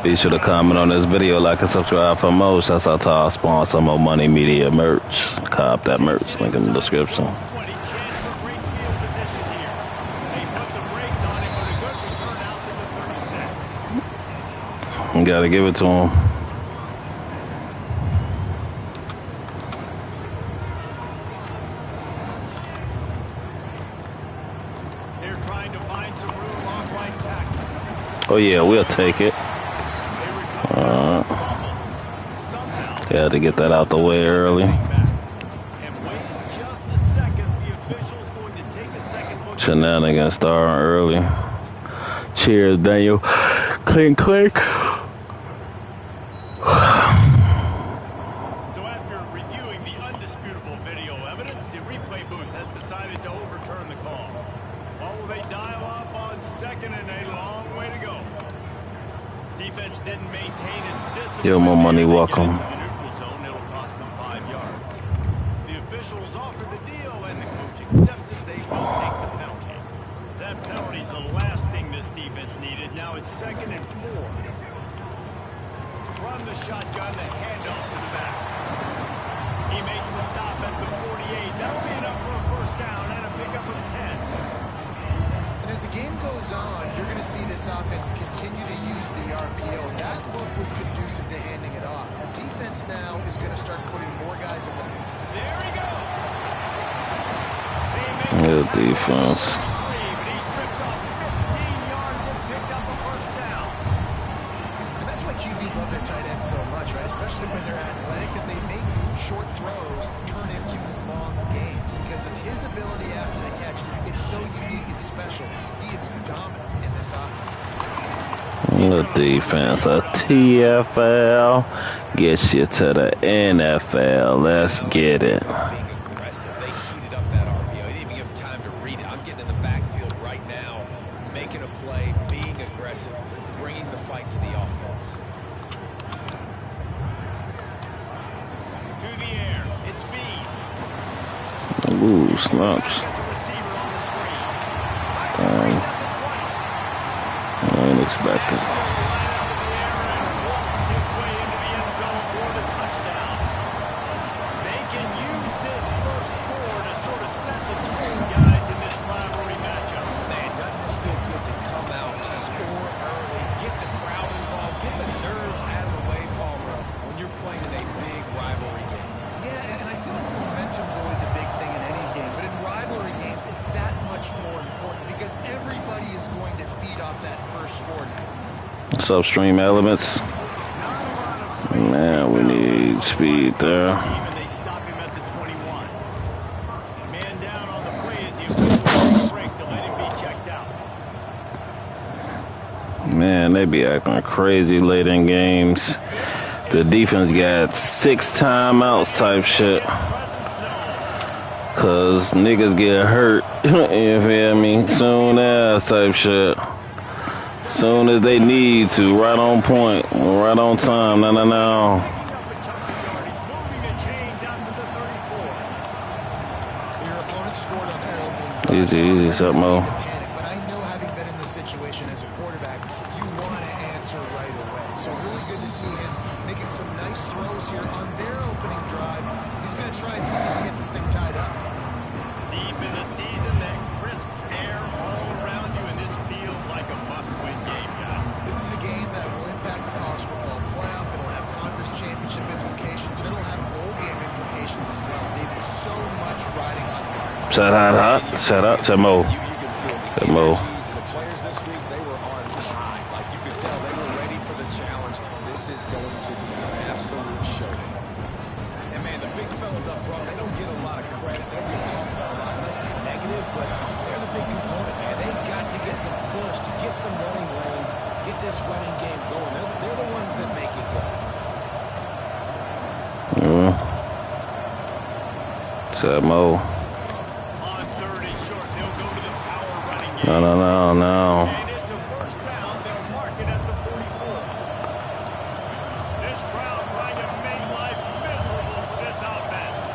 Be sure to comment on this video, like and subscribe for more. Shouts out to our sponsor, MoMoney Media merch. Cop that merch, link in the description. You gotta give it to him. Oh yeah, we'll take it. Had to get that out the way early. Shenanigans starting early. Cheers, Daniel. Clink, clink. So after reviewing the undisputable video evidence, the replay booth has decided to overturn the call. What will they dial up on second and a long way to go? Defense didn't maintain its discipline. Yo, MoMoney, welcome. It'll cost them 5 yards. The officials offered the deal, and the coach accepts it. They will take the penalty. That penalty's the last thing this defense needed. Now it's 2nd and 4. From the shotgun, the handoff to the back. He makes the stop at the 48. That'll be enough for a first down and a pickup of 10. And as the game goes on, you're going to see this offense continue to use the RPO. That look was conducive to handing it off. The defense now is going to start putting more guys in the... There he goes. Good defense. But he's ripped off 15 yards and picked up a first down. And that's why QBs love their tight ends so much, right? Especially when they're athletic, because they make short throws turn into long gains. Because of his ability after the catch, it's so unique and special. He is dominant in this offense. The defense, a TFL gets you to the NFL. Let's get it. Being aggressive, they heated up that RPO. They didn't even give him time to read it. I'm getting in the backfield right now, making a play, being aggressive, bringing the fight to the offense. To the air, it's Bean. Ooh, snaps. I ain't expecting. They can use this first score to sort of set the tone, guys, in this rivalry matchup. Man, doesn't this feel good to come out, score early, get the crowd involved, get the nerves out of the way, Palmer, when you're playing in a big rivalry game. Yeah, and I feel like momentum's always a big thing in any game, but in rivalry games, it's that much more important because everybody is going to feed off that first score now. Substream elements. Man, we need speed there. They stop him at the 21. Man down on the play as the officials break to let him be checked out. Man, they be acting crazy late in games. The defense got 6 timeouts type shit. Cause niggas get hurt, you feel me? Soon as type shit. Soon as they need to, right on point, right on time. No. Easy, something more. But I know, having been in this situation as a quarterback, you want to answer right away. So really good to see him making some nice throws here on their opening drive. He's going to try and see if he can get this thing tied up. Deep in the season, that crisp air all around you, and this feels like a must-win game, guys. This is a game that will impact the college football playoff. It'll have conference championship implications, and it'll have bowl game implications as well. David, so much riding on the line. Shut up, shut up, shut Mo. You can feel the Mo. energy. The players this week, they were on high. Like you could tell, they were ready for the challenge. This is going to be an absolute showdown. And man, the big fellas up front, they don't get a lot of credit. They don't get talked about a lot unless it's negative, but they're the big component, man. They've got to get some push, to get some running lanes, get this running game going. They're the ones that make it go. Shut Mo. On 3rd and short, they'll go to the power running game. No. And it's a first down. They'll mark it at the 44. This crowd trying to make life miserable for this offense.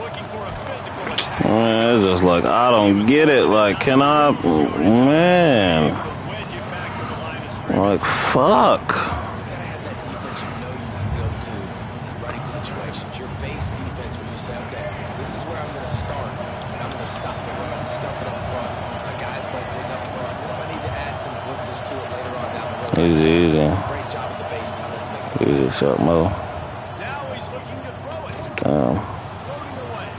Looking for a physical attack. There's a just like, I don't get it. Like, can I, man? Wedge it back to the line of scrimmage. Like, fuck. You gotta have that defense you know you can go to in running situations. Your base defense where you say, okay, this is where I'm going to start, and I'm going to stop the run, stuff it up front. My guys play big up front. And if I need to add some blitzes to it later on down the road, Easy. great job of the base defense making it. Easy shot, Mo. Now he's looking to throw it. Damn. Floating away.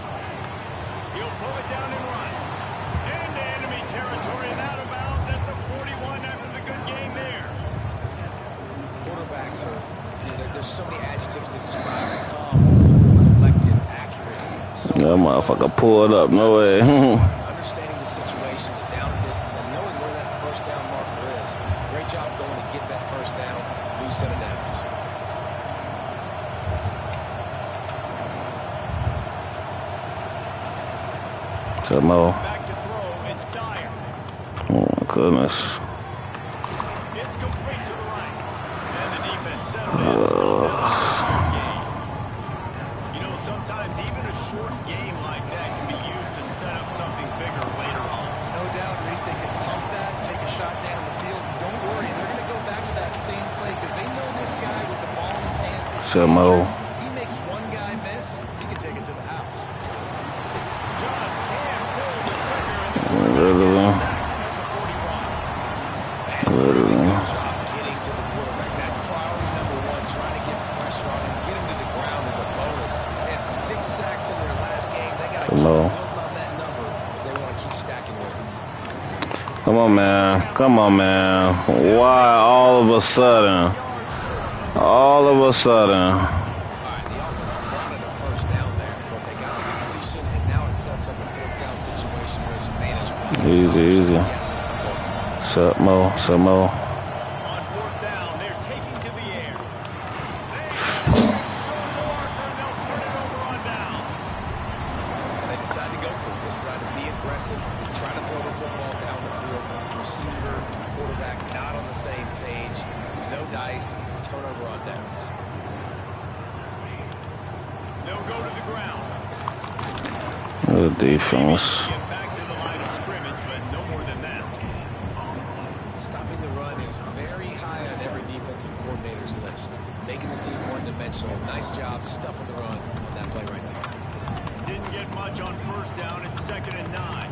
He'll pull it down and run. Into enemy territory and out of bounds at the 41 after the good gain there. Quarterbacks are, there's so many adjectives to describe. Calm, cool, collected, accurate. So That motherfucker pulled up. No way. Understanding the situation, the down and distance, and knowing where that first down marker is. Great job going to get that first down. New set of downs. So, Mo. Back to throw. It's Dyer. Oh, my goodness. It's complete to the right. And the defense settled in to stop that short game. You know, sometimes even a short game like that can be used to set up something bigger later on. No doubt, Reese, they can pump that, take a shot down the field. Don't worry, they're going to go back to that same play because they know this guy with the ball in his hands is So, Mo. dangerous. He makes one guy miss, he can take it to the house. Just can't pull the trigger in the Literally. sack at the 41. Literally. Good job getting to the quarterback. That's priority number one, trying to get pressure on him. Get him to the ground is a bonus. They had 6 sacks in their last game. They got to keep Mo. building on that number if they want to keep stacking wins. Come on, man. Come on, man. Why all of a sudden? All of a sudden. All right, the offense wanted a first down there, but they got the completion, and now it sets up a 4th down situation where it's manageable. Easy. Yes, go for it. Shut Mo. Shut Mo. On 4th down, they're taking to the air. They show the marker and they'll turn it over on downs. And they decide to go for it. They decide to be aggressive, try to throw the football down the field. Receiver, quarterback not on the same page. No dice, turnover on downs. They'll go to the ground. Good defense. Get back to the line of scrimmage, but no more than that. Stopping the run is very high on every defensive coordinator's list. Making the team one-dimensional. Nice job stuffing the run on that play right there. Didn't get much on 1st down. It's 2nd and 9.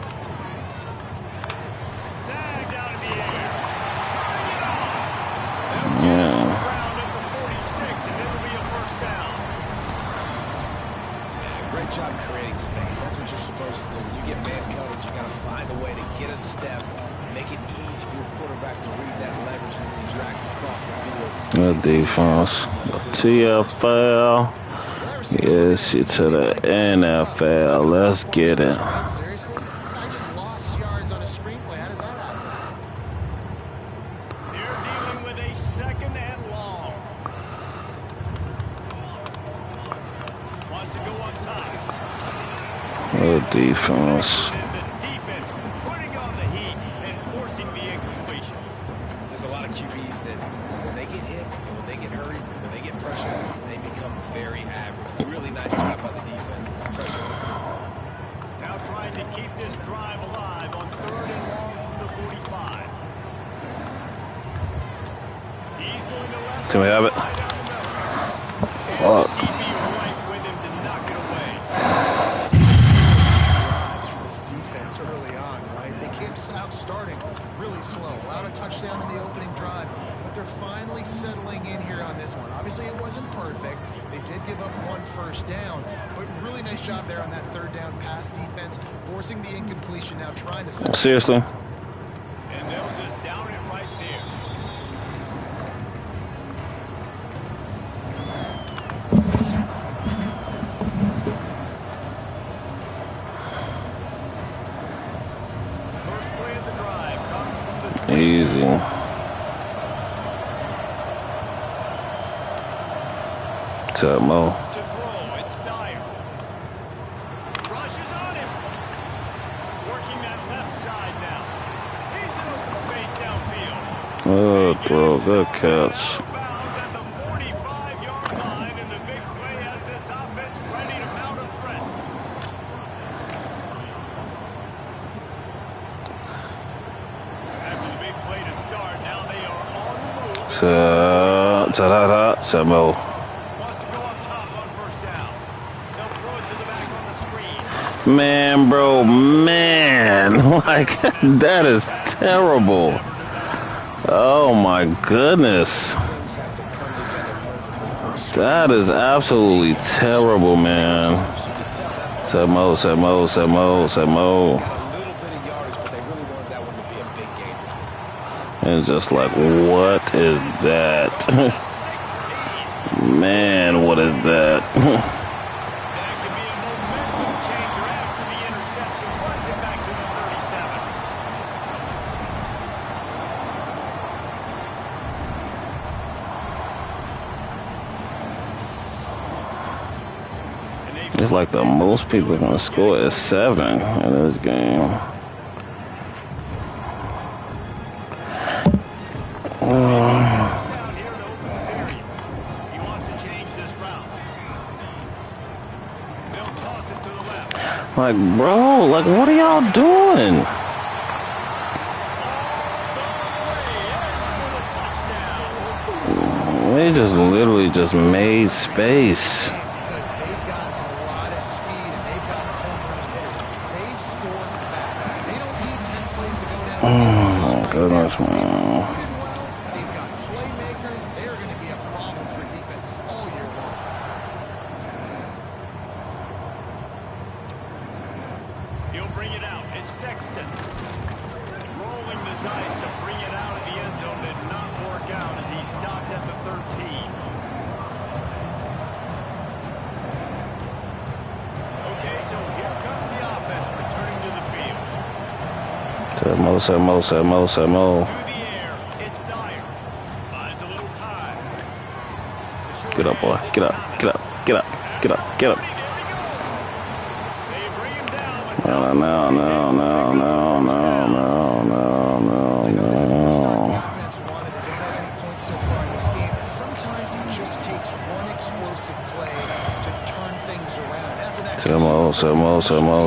Snagged out of the air. Turning it on. Yeah. Ground at the 46, and it'll be a 1st down. Yeah, great job creating space. That's what you're supposed to do. When you get man coverage, you got to find a way to get a step, make it easy for your quarterback to read that leverage and when he drags across the field. Good defense. TFL. Yes, you to the NFL. Let's get it. Seriously? I just lost yards on a screenplay. How does that happen? They're dealing with a 2nd and long. Wants to go up top. Good defense. And the defense putting on the heat and forcing the incompletion. There's a lot of QBs that when they get hit and when they get hurried and when they get pressured, they become very average. Really nice job by the defense. Pressure on the quarterback. Now trying to keep this drive alive on 3rd and long from the 45. He's going to left. Can we have it? Right down the middle. Fuck. And the DB right with him to knock it away. Drives from this defense early on, right? They came out starting really slow. Allowed a touchdown in the opening drive, but they're finally settling in here on this one. Obviously, it wasn't perfect. They did give up 1 first down, but really nice job there on that 3rd down pass defense, forcing the incompletion, now trying to set. Seriously? And they'll just down it right there. First play of the drive comes from the Easy. What's up, Mo? to throw. It's Dyer. Rushes on him. Working that left side now. He's in open space downfield. Good throw. Good catch. Out of bounds at the 45-yard line, and the big play has this offense ready to mount a threat. Ta-da-da, Samo. Wants to go up top on first down. They'll throw it to the back on the screen. Man, bro, man. Like, that is terrible. Oh, my goodness. That is absolutely terrible, man. Samo. And just like, what is that? Man, what is that? That could be a momentum changer after the interception. Runs it back to the 37. It's like the most people gonna score is 7 in this game. Like, bro, like, what are y'all doing? They just literally just made space. Because they've got a lot of speed and they've got home run hitters. They score fast. They don't need 10 plays to go down. Oh my goodness, man. They've got playmakers. They're going to be a problem for defense all year long. He'll bring it out. It's Sexton. Rolling the dice to bring it out of the end zone did not work out as he stopped at the 13. Okay, so here comes the offense returning to the field. Samo. To the air. It's Dyer. Buys a little time. Get up, boy. Get up. They bring him down. No. Offense wanted. They don't have any points so far in this game. And sometimes it just takes one explosive play to turn things around. After that,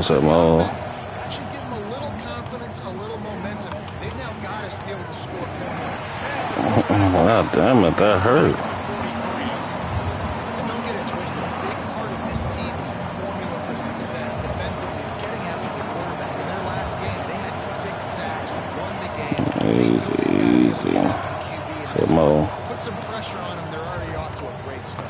Samo. that should give them a little confidence, a little momentum. They've now got us to be able to score points. Wow, damn it, that hurt. And don't get it twisted. A big part of this team's formula for success defensively is getting after the quarterback. In their last game, they had 6 sacks, won the game. Easy. Samo. Put some pressure on them. They're already off to a great start.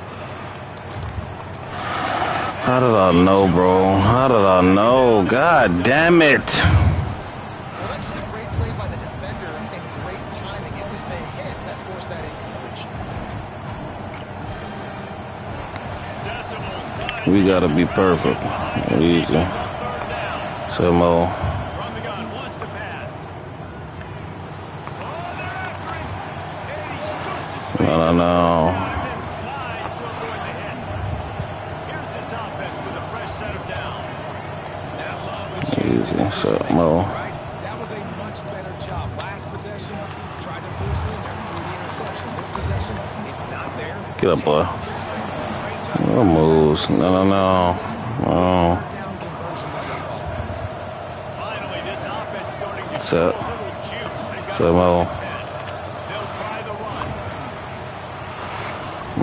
How did I know, bro? How did I know? God damn it. Well, that's just a great play by the defender and great timing. It was the hit that forced that incompletion. We gotta be perfect. Easy. Samo. Run the gun, wants to pass. Oh, they're after him. And he scoots his way No. and then slides to avoid the hit. Here's this offense with a fresh set of downs. That love the change in Easy. decision-making, Samo. right? That was a much better job. Last possession, tried to force it in there through the interception. This possession, it's not there. Get up, boy. Great job. No moves. No. Down conversion by this offense. Finally, this offense starting to Set. show a little juice. They got Samo. first and 10. They'll try the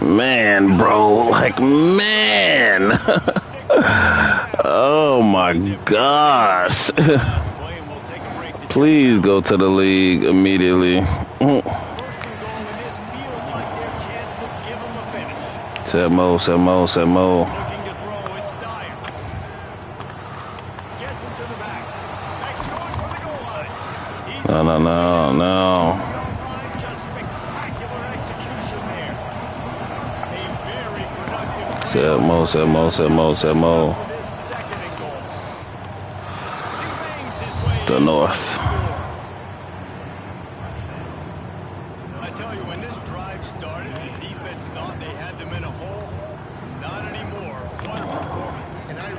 run. Man, bro. Like, man. Oh my gosh. Last play, and we'll take a break to Please go to the league immediately. first and goal, and this feels like their chance to give them a finish. Samo. Looking to throw, it's Dyer. Gets it to the back. Next going for the goal line. He's No. goal line, just spectacular execution there. A very productive Samo. with his second and goal. He bangs his way The into North. the score. I tell you, when this drive started, the defense thought they had them in a hole. Not anymore. What a performance. And I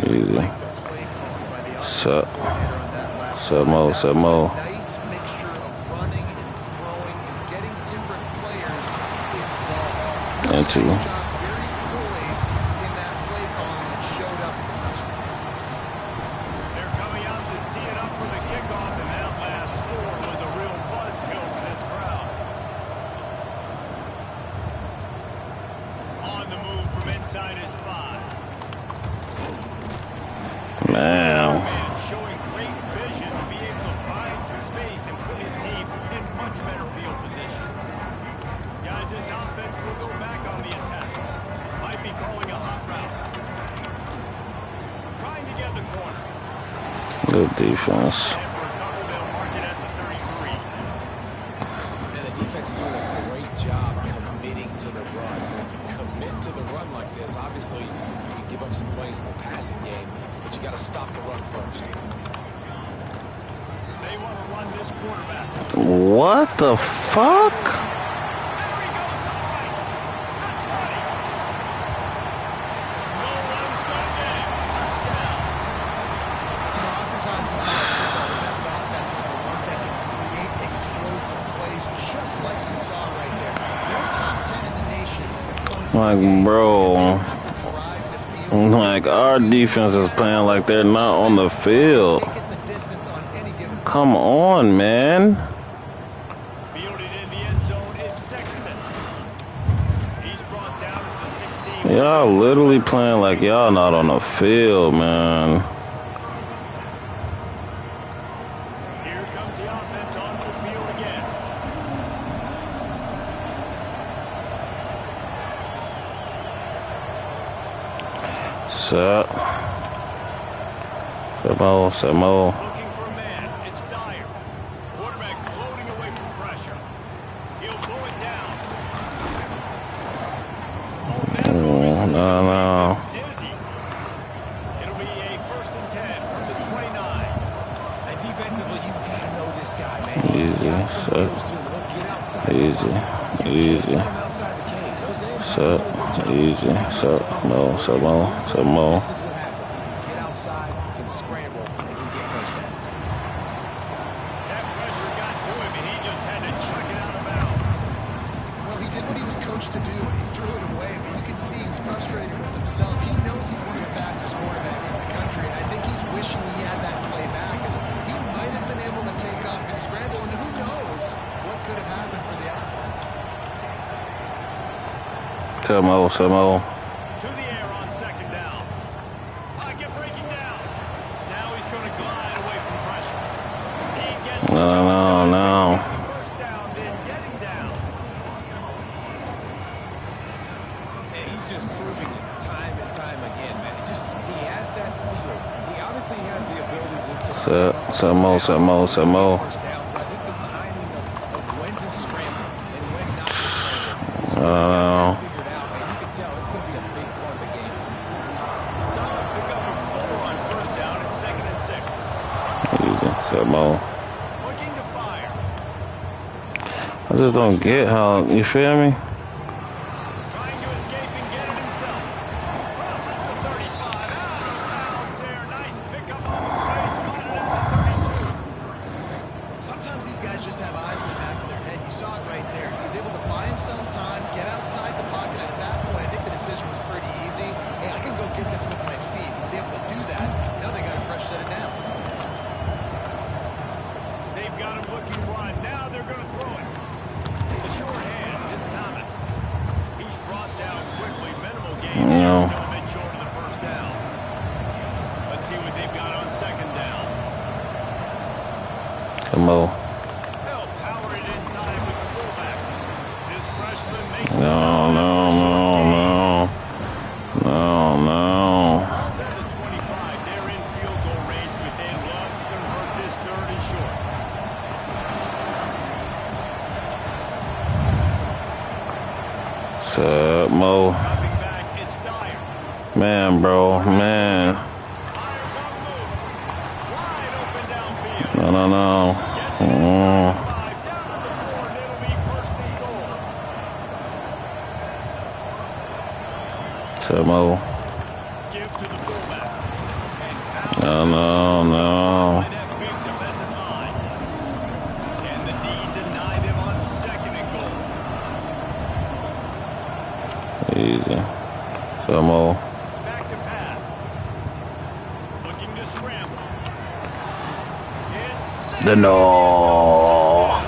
really Easy. like the play call by the Set. offensive coordinator on that last Samo. drive. That was a nice mixture of running and throwing and getting different players involved. Into. Nice job, very poised in that play call, and it showed up in the touchdown. They're coming out to tee it up for the kickoff, and that last score was a real buzzkill for this crowd. space and put his team in much better field position. Guys, this offense will go back on the attack. Might be calling a hot route. Trying to get the corner. Good defense. They'll mark it at the 33. And the defense doing a great job committing to the run. When you commit to the run like this, obviously you can give up some plays in the passing game, but you got to stop the run first. They want to run this quarterback. What the fuck? There he goes to the right. That's running. No run's going to get him. Touchdown. You know, oftentimes in college football, the best offenses are the ones that can create explosive plays, just like you saw right there. They're top 10 in the nation. Like, bro. Like, our defense is playing like they're not on the field. Come on, man. Fielded in the end zone, it's Sexton. He's brought down to the 16. Y'all literally playing like y'all not on the field, man. Here comes the offense on the field again. Set. Samo. Looking for a man. It's Dyer. Quarterback floating away from pressure. He'll pull it down. Oh, no. Dizzy. It'll be a 1st and 10 from the 29. And defensively, you've got to know this guy, man. Easy. Set. Easy. Easy. Set. Easy. Set. No. Samo. Samo. This is what happens. He can get outside, can scramble, and can get first downs. That pressure got to him, and he just had to chuck it out of bounds. Well, he did what he was coached to do, and he threw it away, but you can see he's frustrated with himself. He knows he's one of the fastest quarterbacks in the country, and I think he's wishing he had that play back, because he might have been able to take off and scramble, and who knows what could have happened for the offense. Samo. To the air on 2nd down. Pocket breaking down. Now he's going to glide away from pressure. He gets the job done. No. First down, then getting down. And he's just proving it time and time again, man. He has that feel. He obviously has the ability to Samo. first downs, but I think the timing of when to scramble and when not to scramble, he's really got that figured out, and you can tell it's going to be a big part of the game. Solid pickup of 4 on 1st down and 2nd and 6. Easy. Samo. Looking to fire. I just don't get how, you feel me? Trying to escape and get it himself. Crosses the 35. Out of bounds there. Nice pickup on the play. Spotted at the 32. Sometimes these guys just have eyes in the back of their head. You saw it right there. He was able to buy himself time, get outside the pocket, and at that point, I think the decision was pretty easy. Hey, I can go get this with my feet. He was able to do that. Now they got a fresh set of downs. They've got him looking wide. Now they're going to throw it. The short hands. It's Thomas. He's brought down quickly. Minimal gain. Yeah. He's coming short of the 1st down. Let's see what they've got on 2nd down. Samo. They'll power it inside with the fullback. This freshman makes No. Ball's at the 25. They're in field goal range within. Love to convert this 3rd and short. Samo. Dropping back, it's Dyer. Man, bro. Man. Irons on the move. Wide open downfield. No. Gets it inside the 5. Down to the 4, and it'll be 1st and goal. Samo. Give to the fullback. And No. by that big defensive line. Can the D deny them on 2nd and goal? Easy. Samo. Back to pass. Looking to scramble. It's No.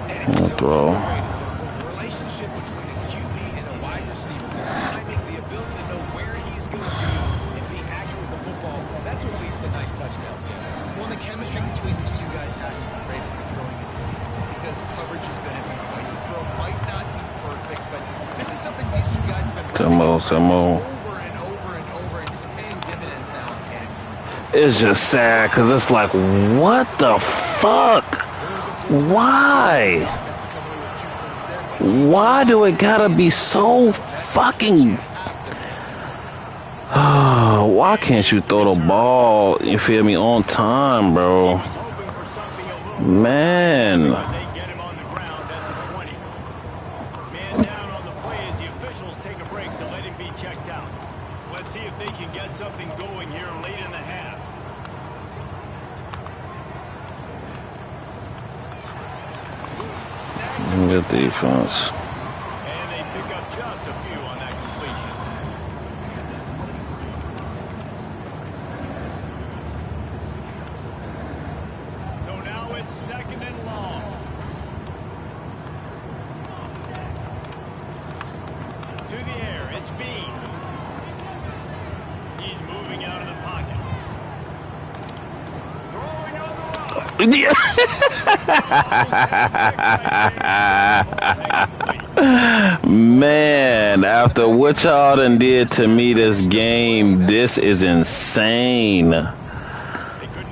And it's so Throw. underrated. The relationship between a QB and a wide receiver, the timing, the ability to know where he's going to be and be accurate with the football, that's what leads to nice touchdowns, Jesse. Well, the chemistry between these two guys has Some more, some more. Over and over and over, and it's paying dividends now in the game. It's just sad because it's like, what the fuck? Why? Offense to come away with 2 points there, but Why do it gotta be so fucking... Why can't you throw the ball, you feel me, on time, bro? He's hoping for something a little Man. They get him on the ground at the 20. Man down on the play as the officials take a break to let him be checked out. Let's see if they can get something going here late in the half. Good defense. And they pick up just a few on that completion. So now it's 2nd and long. To the air, it's Bean. He's moving out of the pocket. Throwing on the run. Man, after what y'all done did to me this game, this is insane.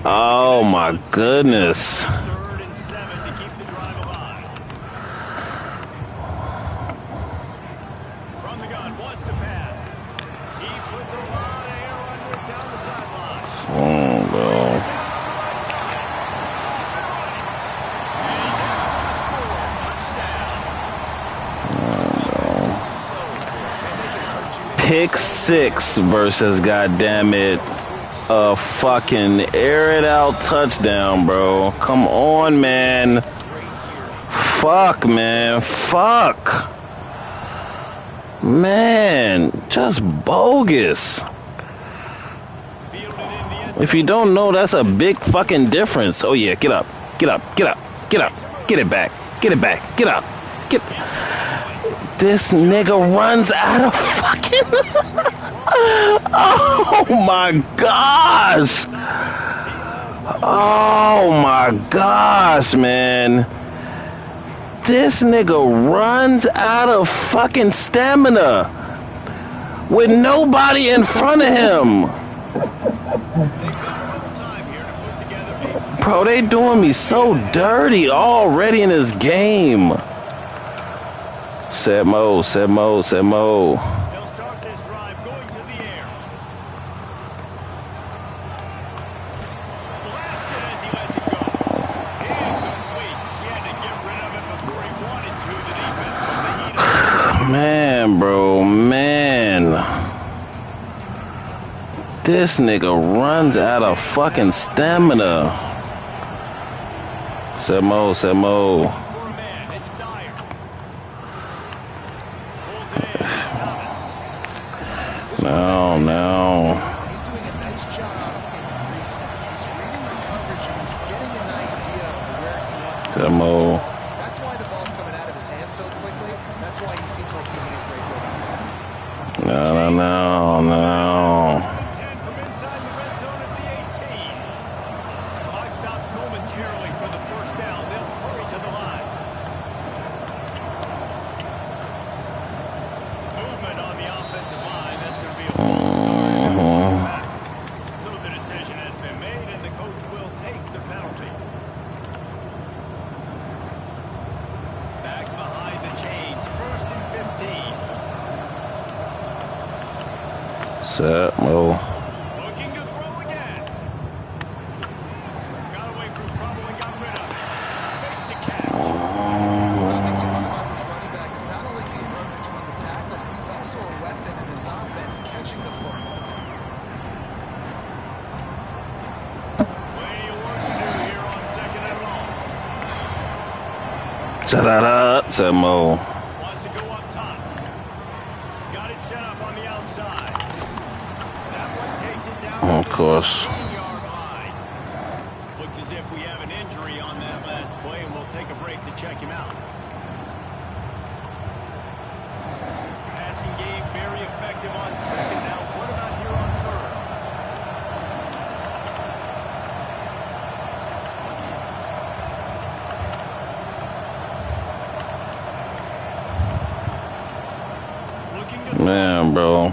Oh my goodness. 3rd and 7 to keep the drive alive. From the gun, wants to pass. He puts a lot of air under it down the sideline. Oh, bro. Pick 6 versus, goddammit, a fucking air it out touchdown, bro. Come on, man. Fuck, man. Fuck. Man, just bogus. If you don't know, that's a big fucking difference. Oh yeah, get up. Get up. Get up. Get up. Get it back. Get it back. Get up. Get. This nigga runs out of fucking... Oh my gosh. Oh my gosh, man. This nigga runs out of fucking stamina with nobody in front of him. Bro, they doing me so dirty already in this game. Set mode, set mode, set mode. They'll start this drive going to the air. Blasted as he lets it go. Incomplete. He had to get rid of it before he wanted to. The defense put the heat on. Man, bro, man. This nigga runs out of fucking stamina. Set mode, set mode. For a man, it's Dyer. Pulls it in. It's Thomas. No. he's doing a nice job in he's reading the coverage and he's getting an idea of where he wants to Set mode. That's why the ball's coming out of his hands so quickly. That's why he seems like he's in a great rhythm. No. 10 from inside the red zone at the 18. Clock stops momentarily for the first down. They'll hurry to the line. Movement on the offensive line. That's going to be a false start. So the decision has been made, and the coach will take the penalty. Back behind the chains. 1st and 15. Set mode. Looking to throw again. Got away from trouble and got rid of it. Makes the catch. One of the things you love about this running back is not only can he run between the tackles, but he's also a weapon in this offense catching the football. Plenty of work to do here on 2nd and long. Set mode. Wants to go up top. Got it set up on the outside. That one takes it down. Of course. 15-yard line. Looks as if we have an injury on that last play, and we'll take a break to check him out. Passing game very effective on 2nd. Now, what about here on 3rd? Looking to Man, man, bro.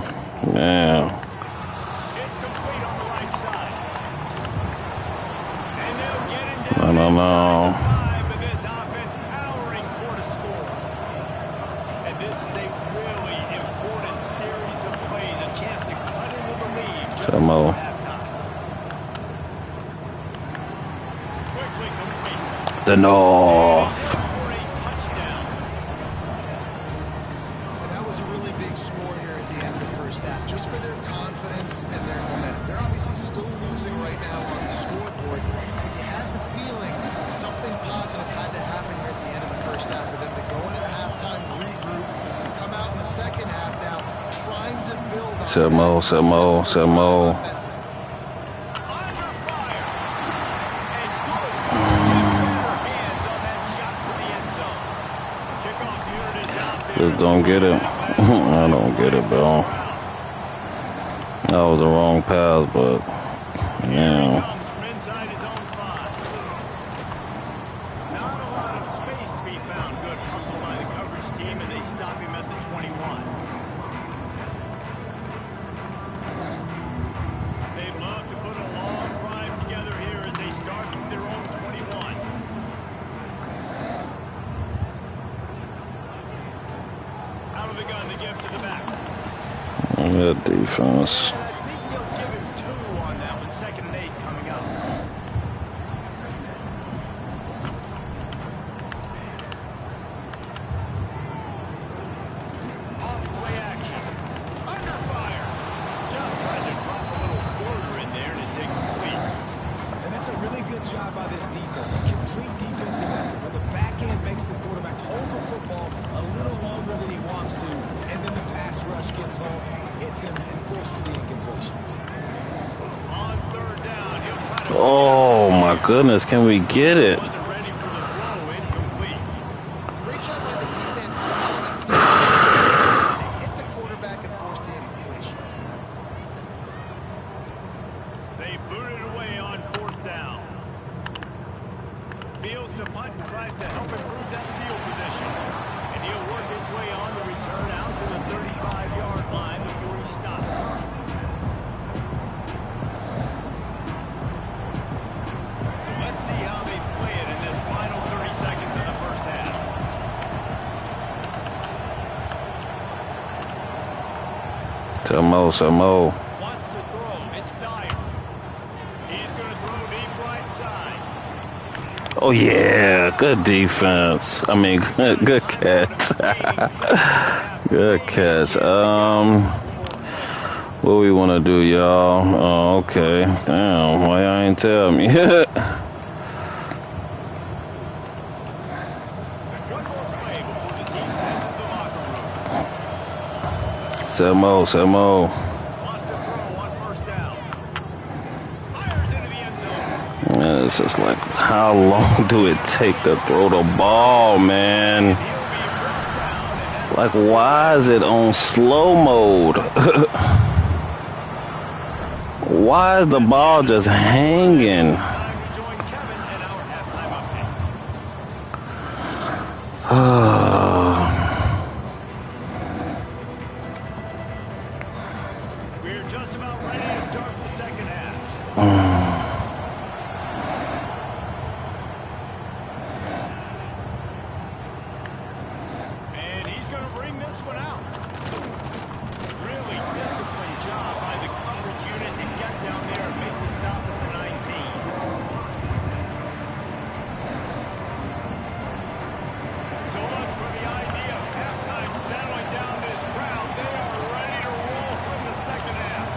Man. It's complete on the right side. And they'll get him down No. inside the 5, but this offense powering toward a score. And this is a really important series of plays, a chance to cut into the lead just before halftime. Quickly complete. The North. Samo. Just don't get it. I don't get it, bro. That was the wrong pass, but yeah. Not a lot of space to be found. Good hustle by the coverage team, and they stop him at the 21. They'd love to put a long drive together here as they start from their own 21. Out of the gun to give to the back. Good defense. And I think they'll give him 2 on that one. 2nd and 8 coming up. Off-play action. Under fire. Just trying to drop a little floater in there, and it's incomplete. And that's a really good job by this defense. Complete defensive effort. When the back end makes the quarterback hold the football a little longer than he wants to, and then the pass rush gets home, hits him, and forces the incompletion. On 3rd down, he'll try to... Oh my goodness, can we get it? Wasn't ready for the throw, incomplete. Great job by the defense dialing inside. They hit the quarterback and force the incompletion. They boot it away on 4th down. Fields to punt and tries to help improve that field position. And he'll work his way on the return out to the 35-yard line before he stops. So let's see how they play it in this final 30 seconds of the first half. Samo. Wants to throw. It's Dyer. He's going to throw deep right side. Oh yeah, good defense. I mean, good catch. Good catch. What we want to do, y'all? Oh, okay. Damn, why y'all ain't tell me? One more play before the teams head to the locker room. Samo. Wants to throw on 1st down. Fires into the end zone. Man, it's just like, how long do it take to throw the ball, man? Like, why is it on slow mode? Why is the ball just hanging? Time to join Kevin and our halftime update. We're just about ready to start the 2nd half. And he's going to bring this one out. Really disciplined job by the coverage unit to get down there and make the stop at the 19. So much for the idea of halftime settling down this crowd. They are ready to roll from the 2nd half.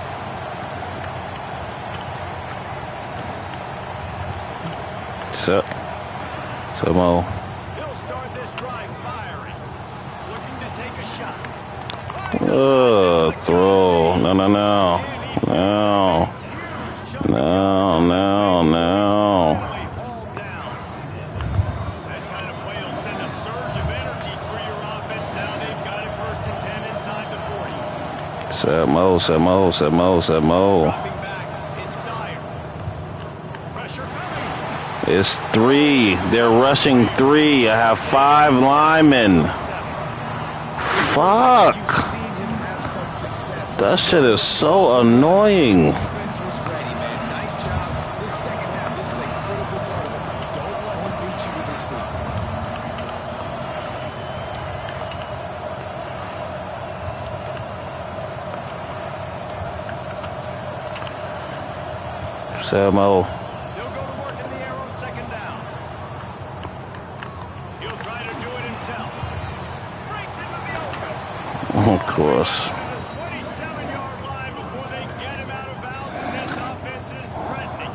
Samo. He'll start this drive firing. Looking to take a shot. Throw. No. Hauled down. That kind of play will send a surge of energy through your offense. Now they've got it 1st and 10 inside the 40. Samo. Dropping back. It's Dyer. Pressure coming. It's 3. They're rushing 3. I have 5 linemen. Fuck. You've seen him have some success That shit is so annoying. Defense was ready, man. Nice job. This second half, this is a critical part of it. Don't let him beat you with this lead. Samo. He'll go to work in the air on second down. He'll try to do it himself. Breaks into the open. Of course. 27-yard line before they get him out of bounds, and this offense is threatening.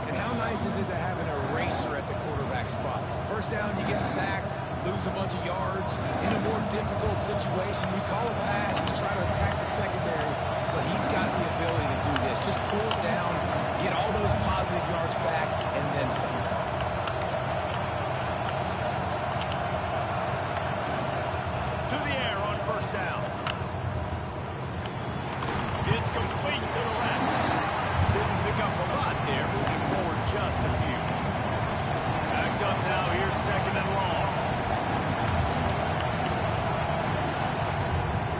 And how nice is it to have an eraser at the quarterback spot? First down, you get sacked, lose a bunch of yards. In a more difficult situation, you call a pass to try to attack the secondary, but he's got the ability to do this. Just pull it down, get all those positive yards back, and then some. To the air on first down. It's complete to the left. Didn't pick up a lot there, moving forward just a few. Backed up now, here's second and long.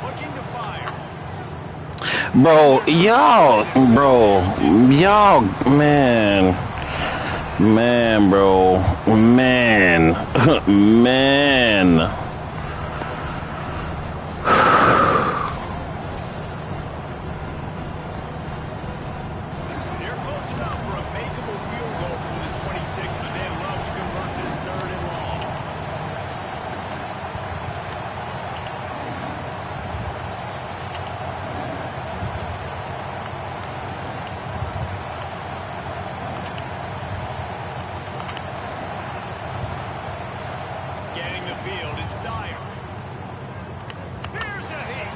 Looking to fire. Bro, y'all, man, bro, man. They're close enough for a makeable field goal from the 26, but they'd love to convert this third and long. Scanning the field, it's Dyer. Here's a hit.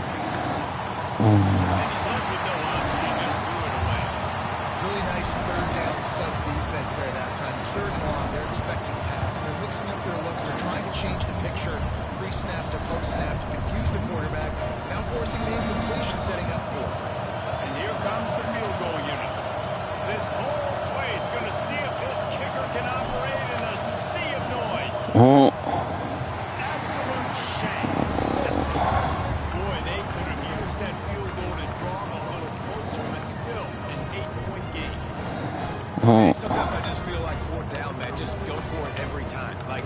And he's up with no option, he just threw it away. Really nice third down sub defense there that time. It's third and long. They're expecting pass. They're mixing up their looks. They're trying to change the picture pre-snap to post-snap to confuse the quarterback. Now forcing the incompletion, setting up fourth. And here comes the field goal unit. This whole place going to see if this kicker can operate in the sea of noise. Absolute shame. Listen, boy, they could have used that field goal to draw them a little closer, but still an 8-point game. Sometimes I just feel like fourth down, man. Just go for it every time. Like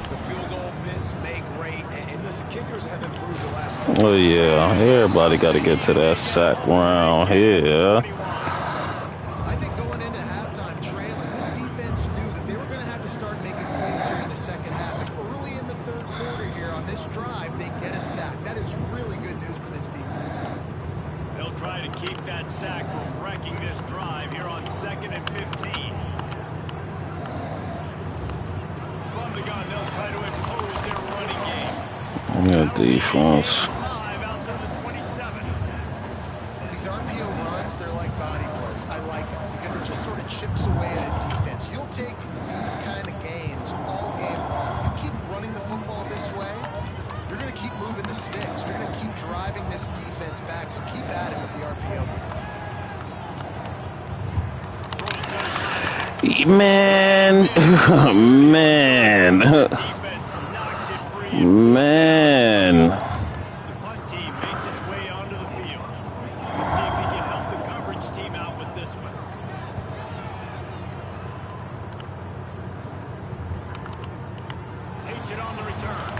the field goal, miss, make, rate. And listen, kickers have improved the last couple. Oh yeah, everybody got to get to that sack round here. I think going into halftime trailing, this defense knew that they were going to have to start making plays here in the second half. And early in the third quarter here on this drive, they get a sack. That is really good news for this defense. They'll try to keep that sack from wrecking this drive here on 2nd and 15. From the gun, they'll try to impose their running game. Yeah, defense. 5 out to the 27. These RPO runs, they're like body blows. I like it because it just sort of chips away at a defense. You'll take these kind of gains all game long. You keep running the football this way, you're going to keep moving the sticks. You're going to keep driving this defense back, so keep at it with the RPO. Man, Defense knocks it free. man. The punt team makes its way onto the field. Let's see if he can help the coverage team out with this one. Takes it on the return.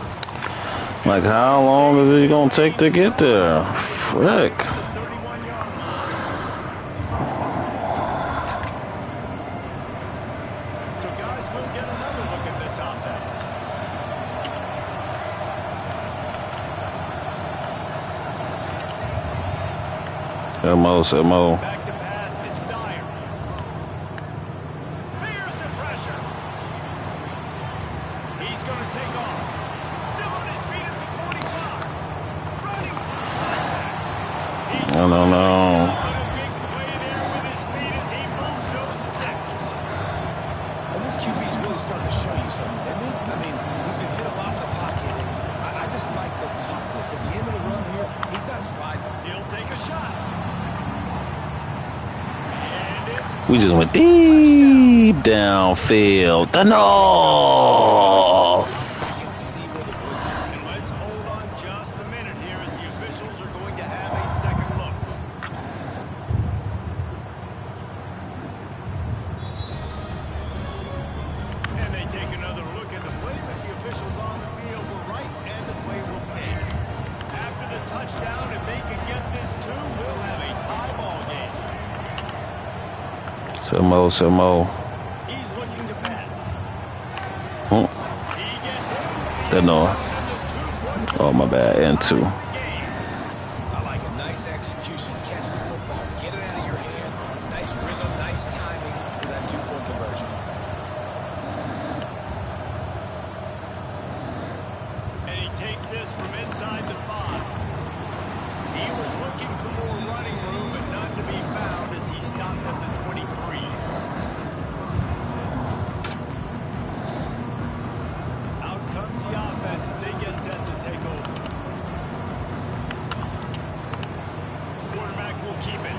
Like, how long is it gonna take to get there? Frick. 31-yard line. So guys, we'll get another look at this offense. Mo. Back to pass, it's Dyer. Here's the pressure. He's going to take off. Still on his feet at the 45. Running. He's I don't know. but a big play there with his feet as he moves those sticks. And this QB's really starting to show you something, isn't he? I mean, he's been hit a lot in the pocket, and I just like the toughness. At the end of the run here, he's not sliding. He'll take a shot. And it's We just went deep downfield. The north. I can see where the blitz. And let's hold on just a minute here as the officials are going to have a second Some more. He's looking to pass. Hmm. He gets it. Don't know. And the 2-point Oh, my bad. And two. game. I like a nice execution. Catch the football. Get it out of your hand. Nice rhythm, nice timing for that 2-point conversion. And he takes this from inside the 5. He was looking for more running room, but none to be found as he stopped at the 23. Out comes the offense as they get set to take over. Quarterback will keep it.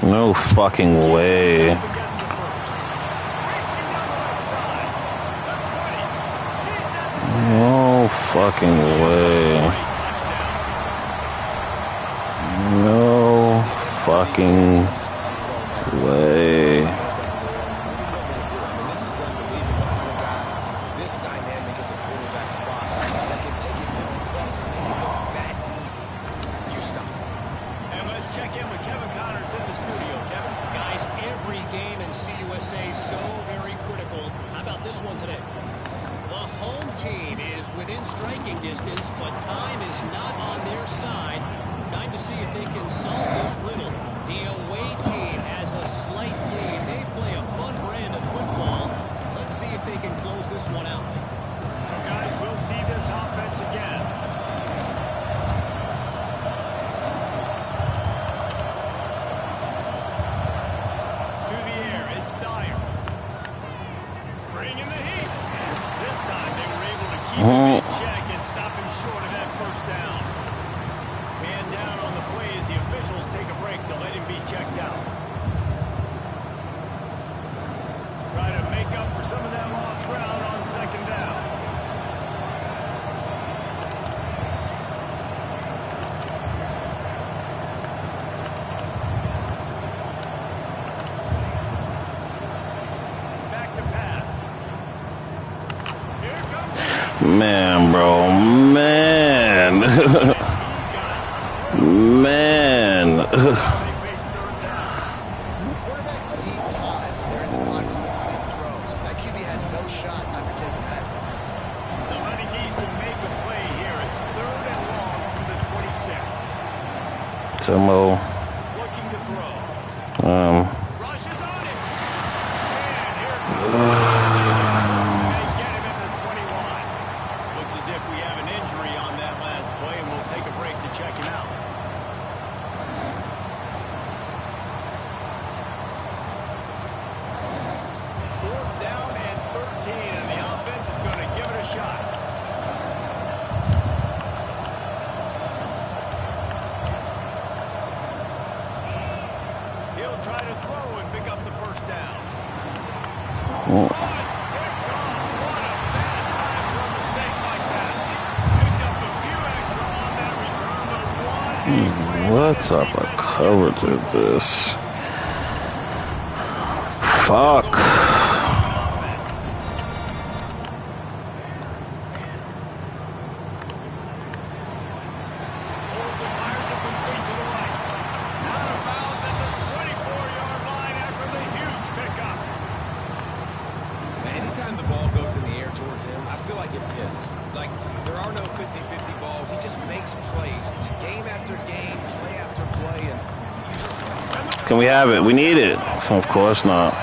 No fucking way. Himself against the first. Racing down the left side. The 20. He's at the 10. No fucking way. No fucking way. This is unbelievable. How a guy this dynamic at the quarterback spot that can take it 50 plus and make it look that easy. You stop. And let's check in with Kevin Connors in the studio. Kevin. Guys, every game in CUSA so very critical. How about this one today? The home team is within striking distance, but time is not on their side. Time to see if they can solve this riddle. The away team has a slight lead. They play a fun brand of football. Let's see if they can close this one out. So, guys, we'll see this offense again. To the air, it's Dyer. Bringing the heat. This time they were able to keep him in check and stop him short of that first down. Man down on the play as the officials take a break to let him be checked out. Try to make up for some of that lost ground on second down. Back to pass. Here comes Man, bro. Man. Man. they face third down. Quarterbacks need time. They're in the pocket to complete throws. That QB had no shot after taking that. Somebody needs to make a play here. It's third and long from the 26. Some more. Looking to throw. Rushes on it. And here it goes. They get him at the 21. Looks as if we have an injury on that last play, and we'll take a break to check him out. Fourth down and 13, and the offense is going to give it a shot. He'll try to throw and pick up the first down. Oh, it's picked off. What a bad time for a mistake like that. Picked up a few extra on that return, but What type of coverage is this? Fuck. Holds and fires it complete to the right. Out of bounds at the 24-yard line after the huge pickup. Anytime the ball goes in the air towards him, I feel like it's his. Like, there are no 50-50 balls. He just makes plays. Game after game, play after play, and Can we have it? We need it. Of course not.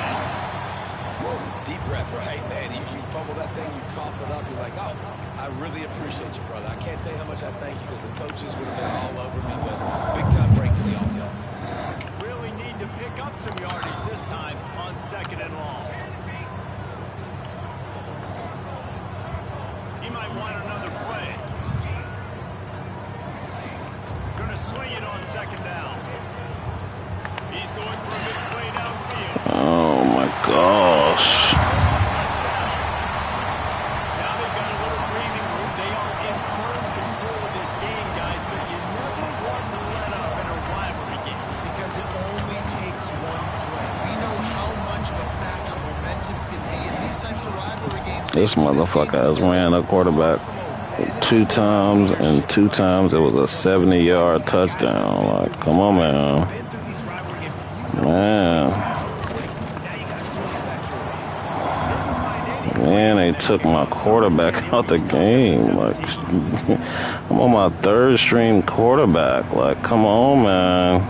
deep breath, right, man? You fumble that thing, you cough it up, you're like, oh, I really appreciate you, brother. I can't tell you how much I thank you because the coaches would have been all over me, but big-time break for the offense. Really need to pick up some yardage this time on second and long. He might want another play. Going to swing it on second down. He's going for a big play downfield. Oh my gosh. Touchdown. Now they've got a little breathing room. They are in firm control of this game, guys, but you never want to let up in a rivalry game. Because it only takes one play. We know how much of a factor momentum can be in these types of rivalry games. This motherfucker has ran a quarterback 2 times, and 2 times it was a 70-yard touchdown. Like, come on, man. Been through these rivalry games. Man. Man, they took my quarterback out the game. Like, I'm on my third string quarterback. Like, come on, man.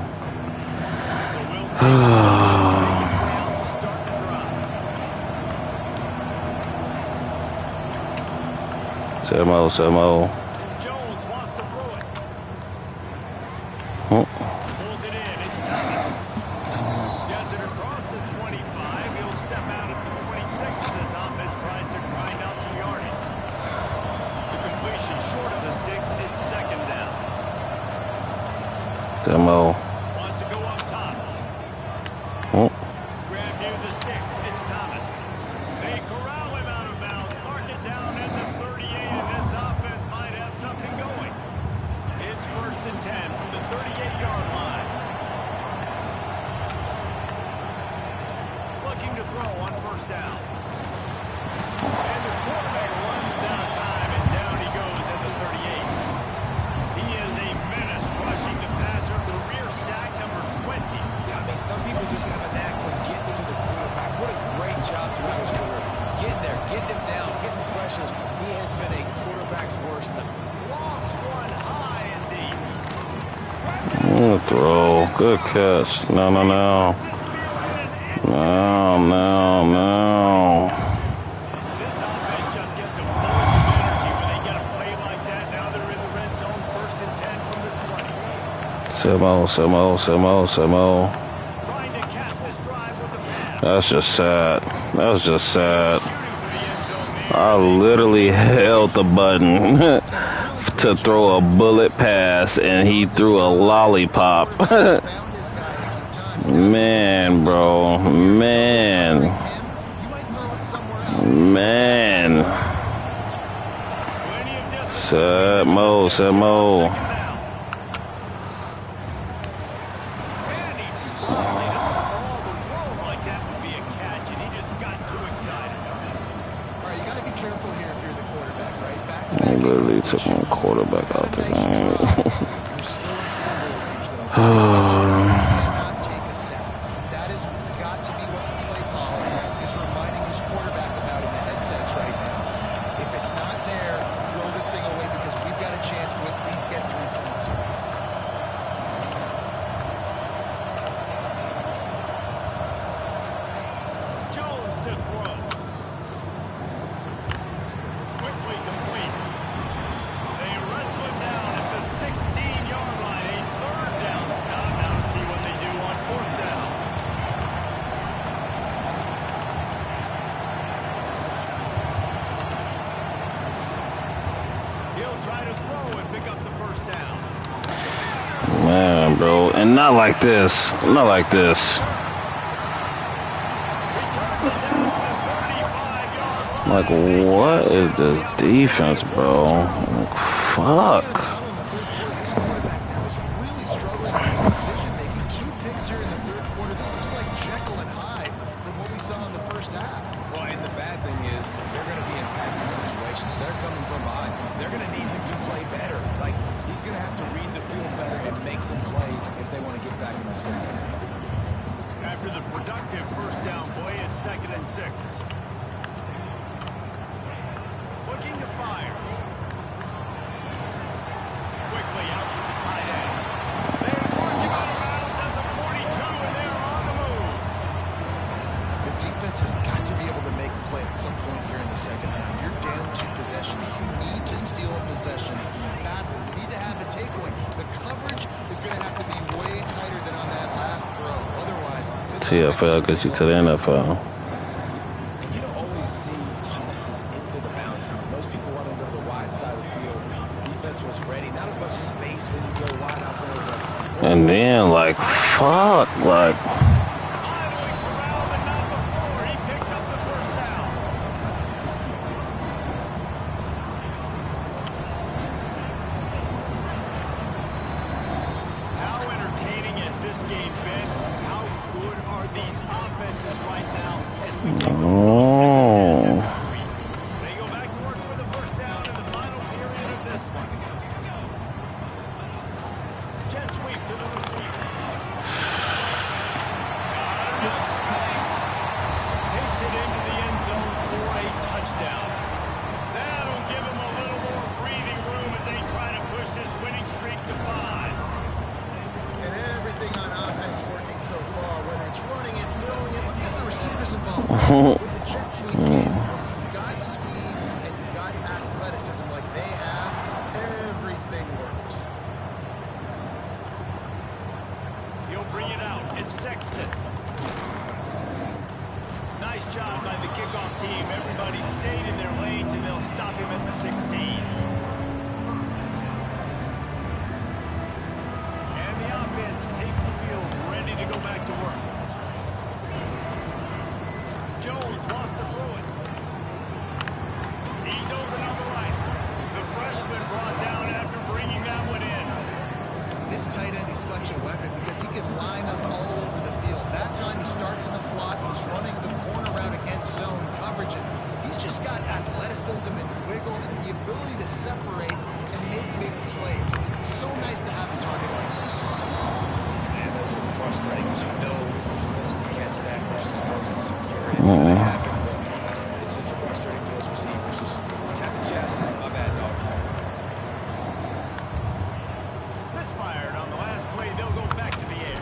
Samo. Jones wants to throw it. Oh. Pulls it in. It's Thomas. Gets it across the 25. He'll step out at the 26 as this offense tries to grind out some yardage. The completion short of the sticks. It's second down. Samo. Wants to go up top. Oh. Grab near the sticks. It's Thomas. They corral him out of bounds. Mark it down at the 38, and this offense might have something going. It's 1st and 10 from the 38-yard line. Looking to throw on 1st down. And the quarterback runs out of time, and down he goes at the 38. He is a menace rushing the passer. Career sack number 20. I mean, some people just have a knack for getting to the quarterback. What a great job throughout his career. Getting there, getting him down, getting pressures. He has been a quarterback's worst. Lofts one high and deep. Good throw. Good catch. No. This offense just gets a bolt of energy when they get a play like that. Now they're in the red zone, 1st and 10 from the 20. Samo. Trying to cap this drive with the pass. That's just sad. Shooting for the end zone there. I literally held the button to throw a bullet pass, and he threw a lollipop. Found his guy a few times. Man, bro. Man. You might throw it somewhere else. Man. Plenty of distance. Samo. Second down. And he dropped it up for all the world like that would be a catch, and he just got too excited. All right, you got to be careful here if you're the quarterback, right? Back to I back. literally took my quarterback out the game. You're still in field goal range, though. You cannot take a sack. That has got to be what the play caller is reminding his quarterback about in the headsets right now. If it's not there, throw this thing away because we've got a chance to at least get 3 points here. Jones to throw. Quickly complete. They wrestle him down at the 16-yard line. A 3rd down stop. Now to see what they do on 4th down. He'll try to throw and pick up the 1st down. Man, bro. And not like this. Not like this. Returns it down to the 35-yard line. Like, what is this defense, bro? Like, fuck. Tunnel in the third quarter. This quarterback now is really struggling with his decision-making. 2 picks here in the third quarter. This looks like Jekyll and Hyde from what we saw in the first half. Well, and the bad thing is they're going to be in passing situations. They're coming from behind. They're going to need him to play better. Like, he's going to have to read the field better and make some plays if they want to get back in this football game. After the productive 1st down play, it's 2nd and 6. Looking to fire. Quickly out to the tight end. They work him out of bounds at the 42, and they're on the move. The defense has got to be able to make a play at some point here in the second half. You're down 2 possessions. You need to steal a possession badly. You need to have a takeaway. The coverage is going to have to be way tighter than on that last throw. Otherwise, this TFL gets you to the NFL. And you don't always see tosses into the bounds route. Most people want to go to the wide side of the field. Defense was ready. Not as much space when you go wide out there. But And then, like, fuck. Like, Finally corralled and not before. He picks up the 1st down. How entertaining has this game been? How good are these offenses right now as we take a look oh. at this week? They go back to work for the 1st down in the final period of this one. Jet sweep to the receiver. Got enough space. Takes it into the end zone for a touchdown. sweet game. When you've got speed and you've got athleticism like they have, everything works. He'll bring it out. It's Sexton. Nice job by the kickoff team. Everybody stayed in their lanes, and they'll stop him at the 16. And the offense takes the field, ready to go back to work. Jones wants to throw it. He's open on the right. The freshman brought down after bringing that one in. This tight end is such a weapon because he can line up all over the field. That time he starts in the slot, he's running the corner route against zone coverage, and he's just got athleticism and wiggle and the ability to separate and make big plays. It's so nice to have a target like that. Man, those are frustrating because you know you're supposed to catch that, you're supposed to secure it. It's going to happen, but it's just frustrating for those receivers. Just tap the chest. My bad, dog. Misfired on the last play. They'll go back to the air.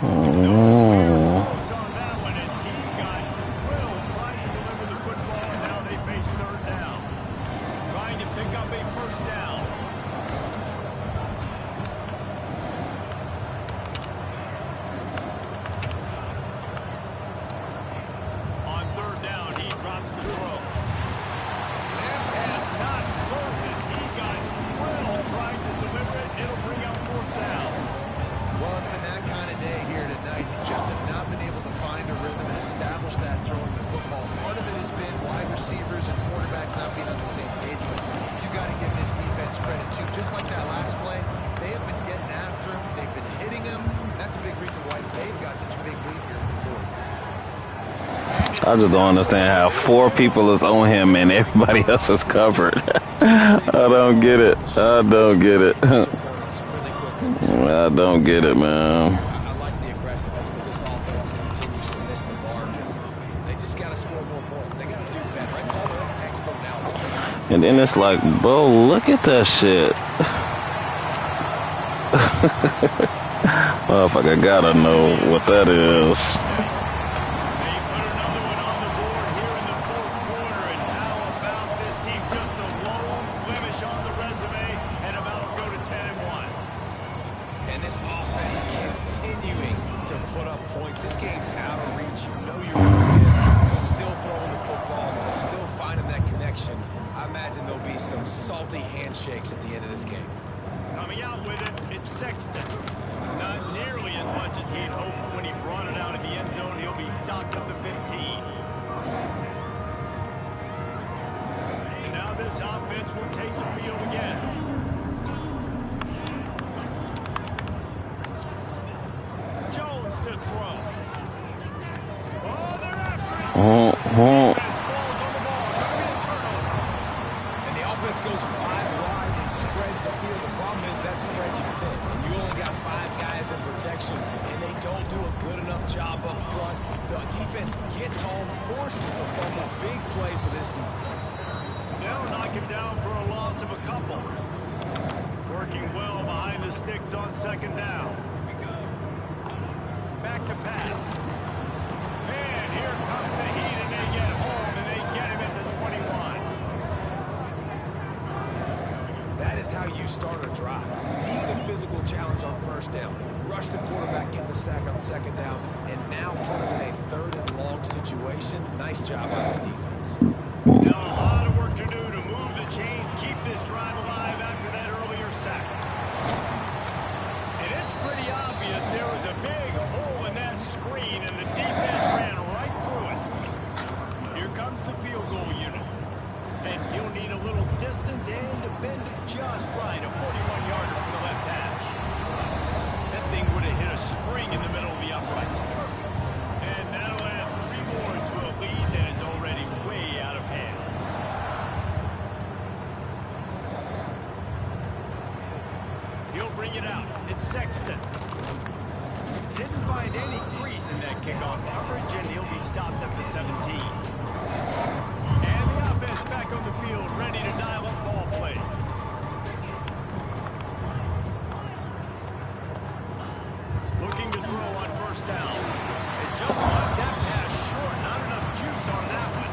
On that one as he got drilled trying to deliver the football, and now they face third down. Trying to pick up a first down. On third down, he drops the throw. That pass not close as he got drilled trying to deliver it. It'll bring up fourth down. Well, it's been that kind of day here tonight. They just have not been able to find a rhythm and establish that throwing the football. Part of it has been wide receivers and quarterbacks not being on the same page, but you got to give this defense credit too. Just like that last play, they have been getting after him. They've been hitting him. That's a big reason why they've got such a big lead here before. I just don't understand how 4 people is on him and everybody else is covered. I don't get it. I don't get it. I don't get it, man. I like the aggressiveness, but this offense continues to miss the mark. And they just got to score more points. They got to do better. Right? All that's expert analysis. And then it's like, bro, look at that shit. Motherfucker gotta know what that is. They put another one on the board here in the fourth quarter, and how about this team? Just a lone blemish on the resume and about to go to 10-1. And this offense continuing to put up points. This game's out of reach. You know you're going to win. Still throwing the football, still finding that connection. I imagine there'll be some salty handshakes at the end of this game. Coming out with it, it's Sexton. Not nearly as much as he'd hoped when he brought it out in the end zone. He'll be stopped at the 15. And now this offense will take the field again. Jones to throw. Oh, they're after it. Defense falls on the ball. Gonna be a turnover. And the offense goes 5 wides and spreads the field. The problem is that spreads you thin. And you only got 5 guys in protection, and they don't do a good enough job up front. The defense gets home, forces the fumble. Big play for this defense. They'll knock him down for a loss of a couple. Working well behind the sticks on second down. Back to pass. And here comes the heat, and they get home, and they get him at the 21. That is how you start a drive. Meet the physical challenge on first down. Rush the quarterback, get the sack on second down, and now put him in a 3rd and long situation. Nice job by this defense. Now a lot of work to do to move the chains, keep this drive alive after that earlier sack. And it's pretty obvious there was a big hole in that screen, and the defense ran right through it. Here comes the field goal unit. And he'll need a little distance and to bend it just right. A 41-yarder from the left hash. That thing would have hit a spring in the middle of the uprights. Perfect. And that'll add 3 more to a lead that is already way out of hand. He'll bring it out. It's Sexton. Didn't find any crease in that kickoff coverage, and he'll be stopped at the 17. And the offense back on the field, ready to dial up ball plays. Looking to throw on first down. And just like that pass short, not enough juice on that one.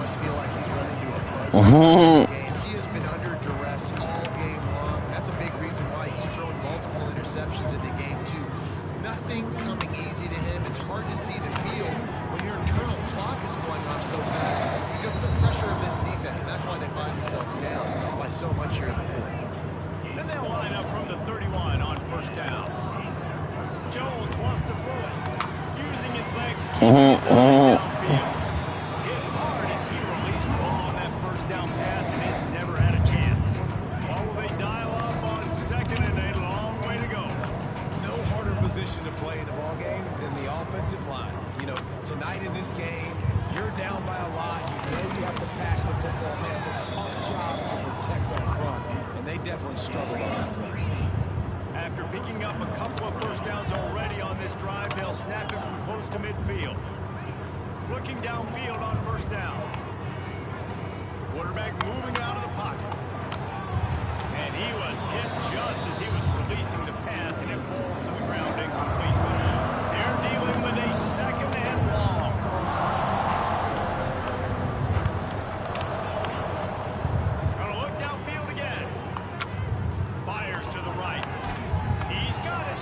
must feel like he's run into a buzzsaw this game. He has been under duress all game long. That's a big reason why he's thrown multiple interceptions in the game, too. Nothing coming easy to him. It's hard to see the field when your internal clock is going off so fast because of the pressure of this defense. And that's why they find themselves down by so much here in the fourth. Then they'll line up from the 31 on first down. Jones wants to throw it. Using his legs, keeping his eyes downfield. Hit hard as he released the ball on that first down pass, and it never had a chance. Or will they dial up on second and a long way to go? No harder position to play in the ball game than the offensive line. You know, tonight in this game, you're down by a lot. You know you have to pass the football. Man, it's a tough job to protect up front, and they definitely struggled on that play. After picking up a couple of first downs already on this drive, they'll snap it from close to midfield. Looking downfield on first down. Quarterback moving out of the pocket. And he was hit just as he was releasing the pass, and it falls to the ground incomplete. They're dealing with a second and long. Gonna look downfield again. Fires to the right. He's got it.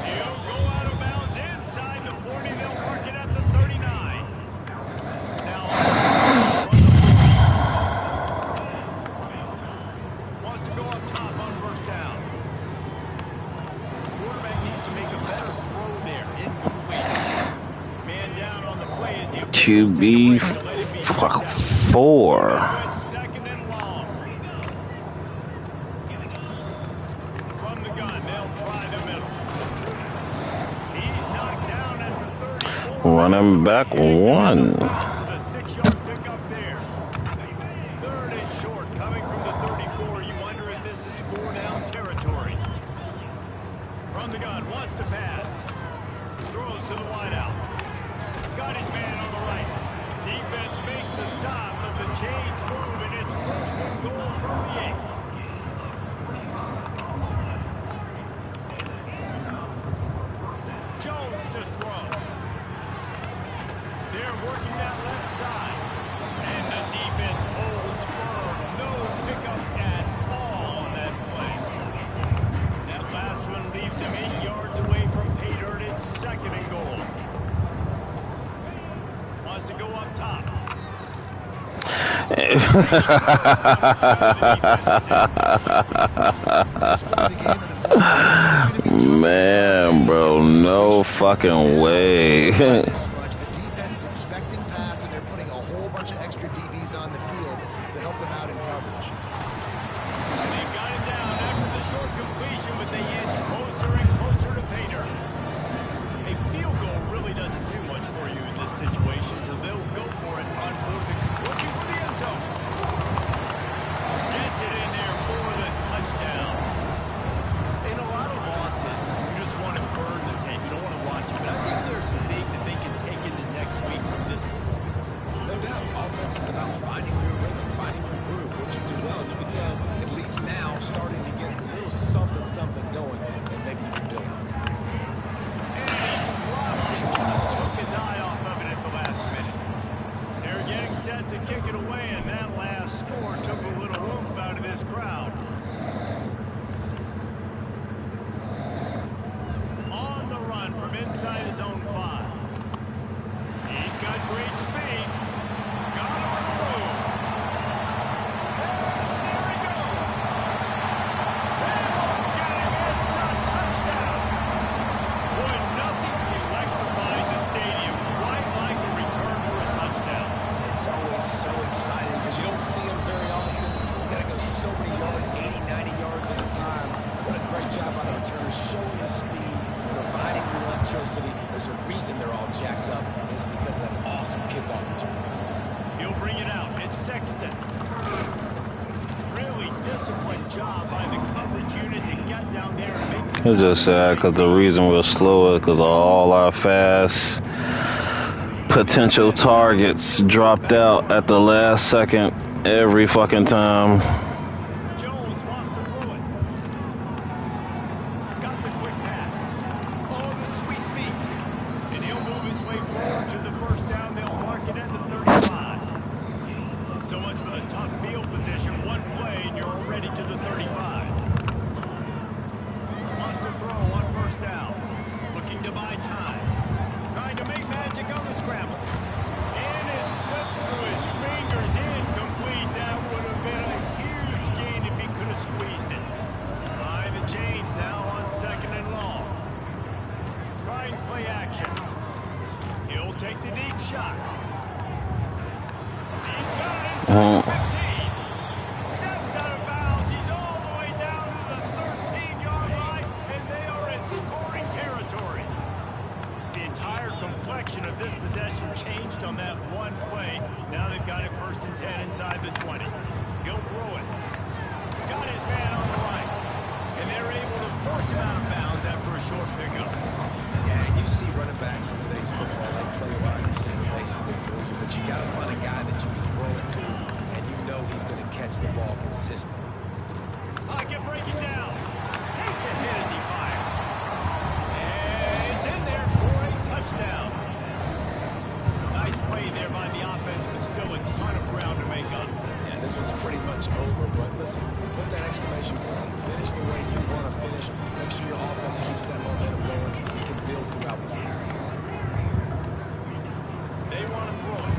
He'll go out of bounds inside the 40. They'll mark it at the 39. Now wants to go up top on first down. Quarterback needs to make a better throw there. Incomplete. Man down on the play as he QB 4. second and long. From the gun, they'll try the middle. He's knocked down at the 34. Running back 1. The 6-yard pickup there. Third and short, coming from the 34. You wonder if this is 4-down territory. From the gun, wants to pass. Throws to the wideout. Got his man on the right. Defense makes a stop, but the chains move, and it's first and goal from the 8. Jones to throw. They're working that left side. And the defense holds firm. No pickup at all on that play. That last one leaves him 8 yards away from pay dirt. It's second and goal. Wants to go up top. Man, bro, no fucking way. This much. The defense is expecting pass, and they're putting a whole bunch of extra DBs on the field to help them out in coverage. And they've got it down after the short completion, but they inch closer and closer to pay dirt. A field goal really doesn't do much for you in this situation, so they'll go for it on fourth and looking for the end zone. Gets it in there for the touchdown. In a lot of losses, you just want to burn the tape. You don't want to watch it. But I think there's some things that they can take into next week from this performance. No doubt, offense is about finding your rhythm, finding your groove, what you do well. You can tell, at least now, starting to get a little something going, and maybe you can build it. And he drops it, just took his eye off of it at the last minute. They're getting set to kick it away, and that last score took a little oomph out of this crowd. On the run from inside his own 5. He's got great speed. Got him on the move. And there he goes. They won't get him. It's a touchdown. Boy, nothing electrifies a stadium quite like a return for a touchdown. It's always so exciting because you don't see them very often. You got to go so many yards, 80, 90 yards at a time. What a great job by the returners, showing the speed, providing the electricity. There's a reason they're all jacked up, and it's because of that awesome kickoff return. He'll bring it out. It's Sexton. Really disciplined job by the coverage unit to get down there and make this. It's just sad because the reason we're slower because all our fast potential targets dropped out at the last second every fucking time. Jones wants to throw it. Got the quick pass. Oh, the sweet feet. And he'll move his way forward to the first down. They'll mark it at the 35. inside the 15. Steps out of bounds. He's all the way down to the 13-yard line, and they are in scoring territory. The entire complexion of this possession changed on that one play. Now they've got it 1st and 10 inside the 20. He'll throw it. Got his man on the right. And they're able to force him out of bounds after a short pickup. Yeah, and you see running backs in today's football, they play wide receiver basically for you, but you got to find a guy that you can throw it to, and you know he's going to catch the ball consistently. Pocket breaking down. Takes a hit as he fires. And it's in there for a touchdown. Nice play there by the offense, but still a ton of ground to make up. Yeah, this one's pretty much over, but listen, put that exclamation point on it. Finish the way you want to finish. Make sure your offense keeps that momentum going. You can build throughout the season. They want to throw it.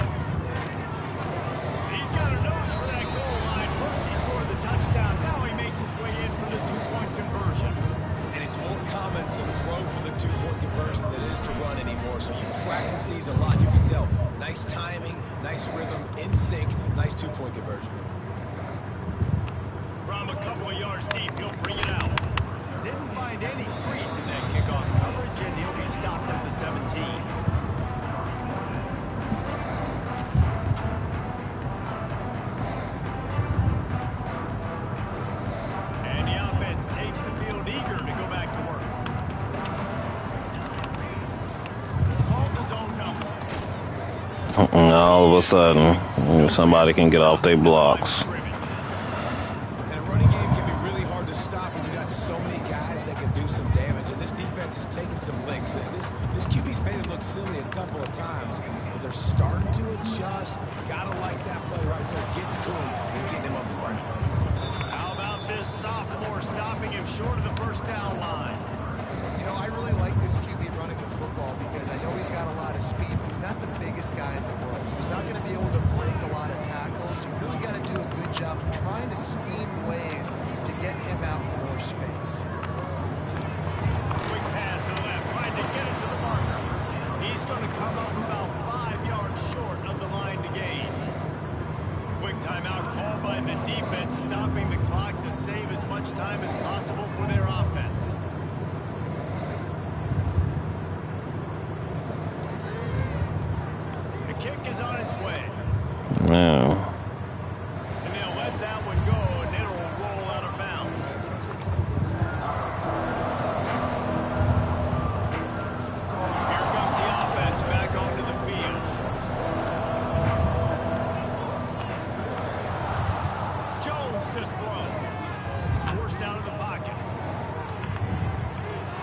He's got a nose for that goal line. First he scored the touchdown. Now he makes his way in for the 2-point conversion. And it's more common to throw for the 2-point conversion than it is to run anymore. So you practice these a lot. You can tell. Nice timing, nice rhythm, in sync, nice 2-point conversion. From a couple of yards deep, he'll bring it out. Didn't find any crease in that kickoff coverage, and he'll be stopped at the 17. And the offense takes the field eager to go back to work. Calls his own number. All of a sudden, somebody can get off their blocks. And a running game can be really hard to stop when you got so many guys that can do some damage. And this defense is taking some licks. This QB's made it look silly a couple of times, but they're starting to adjust. Gotta like that play right there, getting to him and getting him on the ground. How about this sophomore stopping him short of the 1st down line? You know, I really like this QB running the football because I know he's got a lot of speed, but he's not the biggest guy in the world. So he's not going to be able to break a lot of tackles. So you really got to do a good job of trying to scheme ways to get him out more space. Quick pass to the left, trying to get it to the marker. He's going to come up about 5 yards short of the line to gain. Quick timeout called by the defense, stopping the clock to save as much time as possible for their offense. The kick is on its way. Yeah. And they'll let that one go, and it'll roll out of bounds. Here comes the offense back onto the field. Jones to throw. Forced out of the pocket.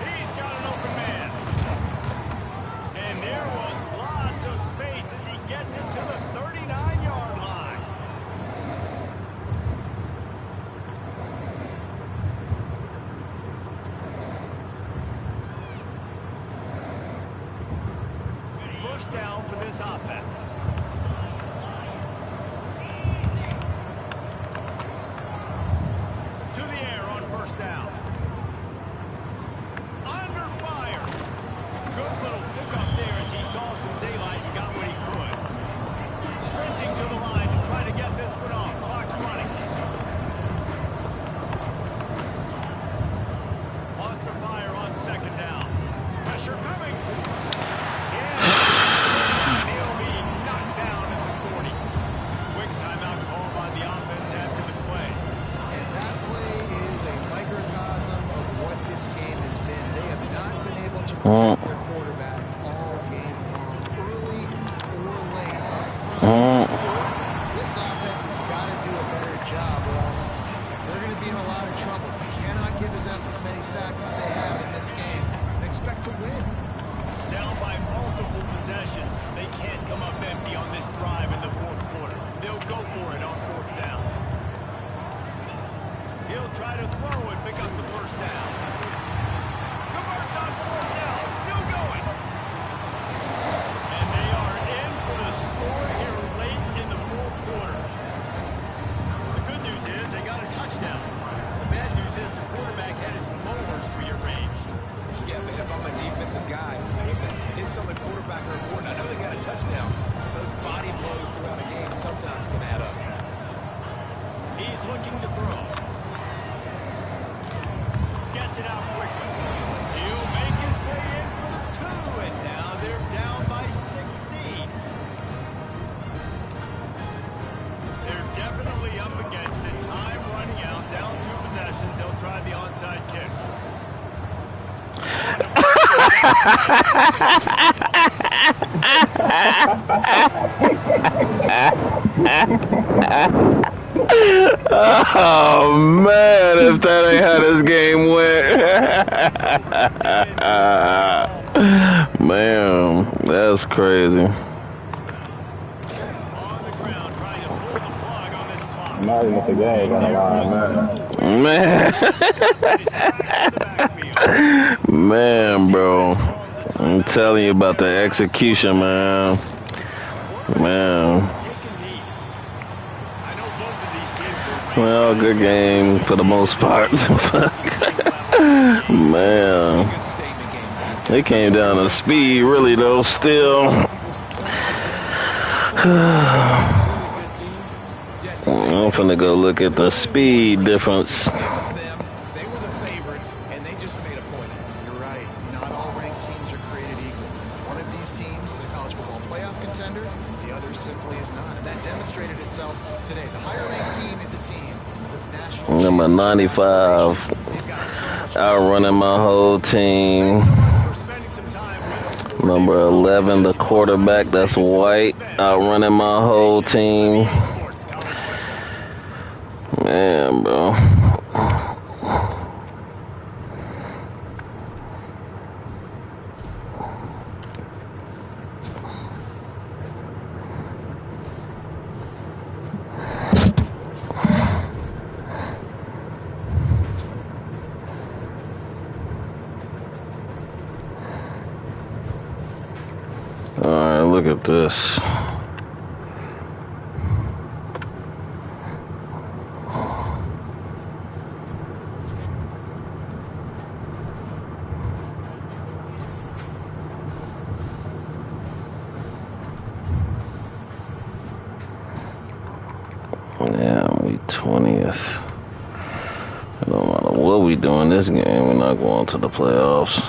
He's got an open man. And there was lots of space as he gets it to the 39-yard line. First down for this offense. To the air on 1st down. Under fire. Good little pickup there as he saw some daylight and got what he could. Sprinting to the line to try to get this one off. Clock's running. Lost to fire on 2nd down. Pressure coming. Yeah. He'll be knocked down at the 40. Quick timeout call by the offense after the play. And that play is a microcosm of what this game has been. They have not been able to protect their quarterback all game long, early or late, up front. This offense has got to do a better job, or else they're going to be in a lot of trouble. You cannot give us up as many sacks as they have in this game and expect to win. Down by multiple possessions. They can't come up empty on this drive in the 4th quarter. They'll go for it on 4th down. He'll try to throw and pick up the 1st down. Converts on 4th down. Still going. And they are in for the score here late in the 4th quarter. The good news is they got a touchdown. The bad news is the quarterback had his molars rearranged. Yeah, man, if I'm a defensive guy, listen, hits on the quarterback are important. I know they got a touchdown. Those body blows is looking to throw. Gets it out quickly. He'll make his way in for the 2, and now they're down by 16. They're definitely up against it. Time running out, down 2 possessions. They'll try the onside kick. Oh man, if that ain't how this game went. Man, that's crazy. Not even the game gonna lie, man. Man, bro. I'm telling you about the execution, man. Man. Well, good game for the most part. Man. It came down to speed, really, though, still. I'm finna go look at the speed difference. They were the favorite, and they just made a point. You're right. Not all ranked teams are created equal. One of these teams is a college football playoff contender. The other simply is not. And that demonstrated itself today. The higher ranked team is a team with national. Number 95. Outrunning my whole team. Number 11, the quarterback, that's white. Outrunning my whole team. Man, bro. All right, look at this. Yeah, we 20th. It don't matter what we do in this game, we're not going to the playoffs.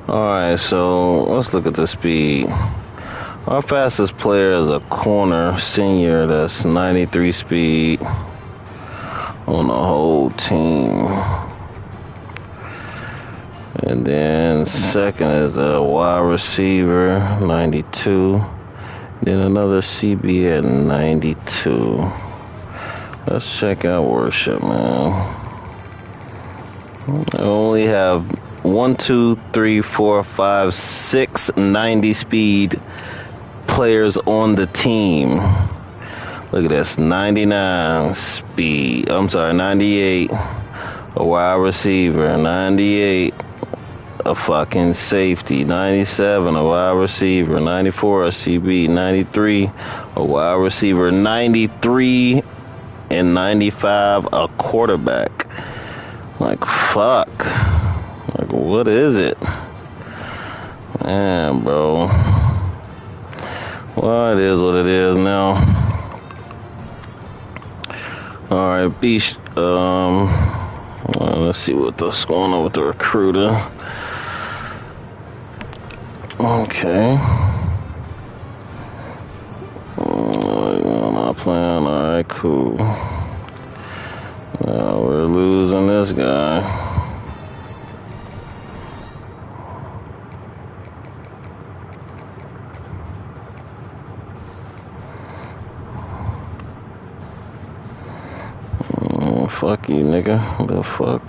Alright, so let's look at the speed. Our fastest player is a corner senior that's 93 speed on the whole team. And then second is a wide receiver, 92. Then another CB at 92. Let's check out Worship, man. I only have 1, 2, 3, 4, 5, 6 90 speed players on the team. Look at this, 99 speed. I'm sorry, 98. A wide receiver, 98. A fucking safety, 97, a wide receiver, 94, a CB, 93, a wide receiver, 93, and 95, a quarterback. Like, fuck. Like, what is it? Man, bro. Well, it is what it is now. Alright, Beast. Well, let's see what's going on with the recruiter. Okay. Not playing. Alright, cool. Now we're losing this guy. Fuck you, nigga. The fuck?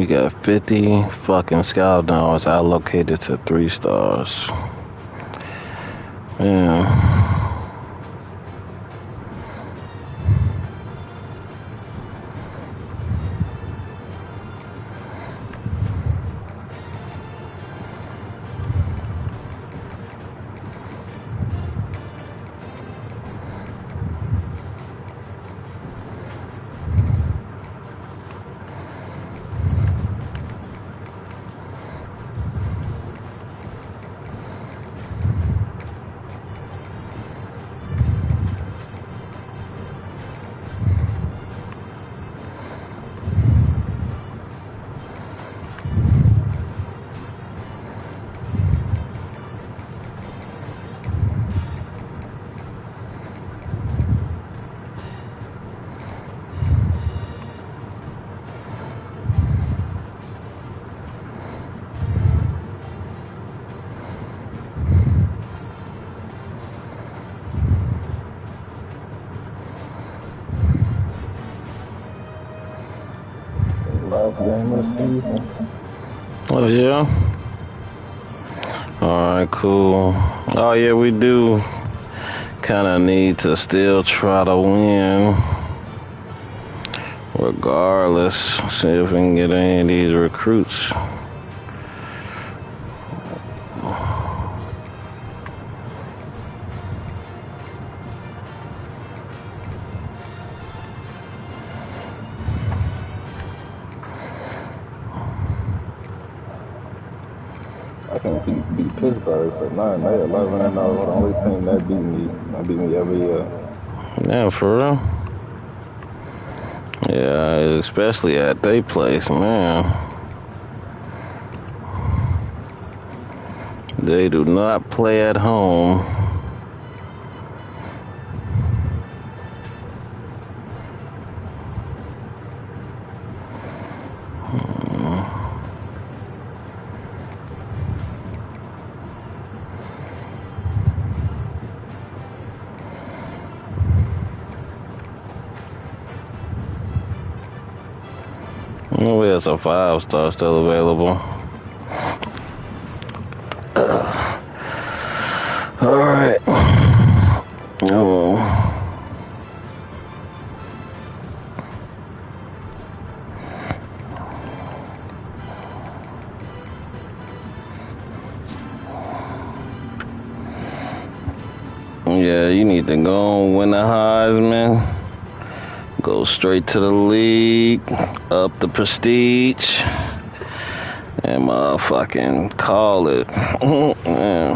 We got 50 fucking scout dogs allocated to 3 stars. Yeah. Last game of the season. Oh, yeah? Alright, cool. Oh, yeah, we do kind of need to still try to win. Regardless. See if we can get any of these recruits. I can't beat Pittsburgh for nothing. They 11-0. The only team that beat me. That beat me every year. Yeah, for real? Yeah, especially at their place, man. They do not play at home. Oh, there's a 5-star still available. All right. Oh. Yeah, you need to go and win the Heisman. Go straight to the league, up the prestige, and motherfucking call it. Yeah.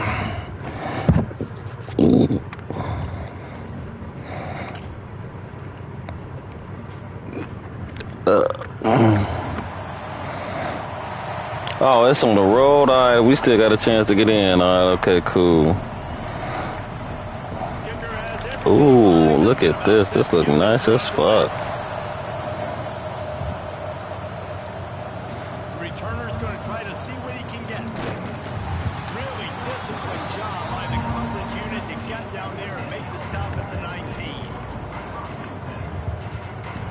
Oh, it's on the road. All right, we still got a chance to get in. All right, okay, cool. Ooh, look at this. This looks nice as fuck. Returner's going to try to see what he can get. Really disciplined job by the coverage unit to get down there and make the stop at the 19.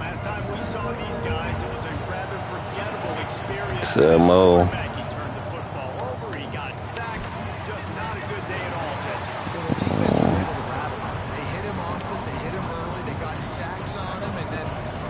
Last time we saw these guys, it was a rather forgettable experience. Mo. He turned the football over. He got sacked. Just not a good day at all, Jesse. Well, the defense was able to rattle him. They hit him often. They hit him early. They got sacks on him, and then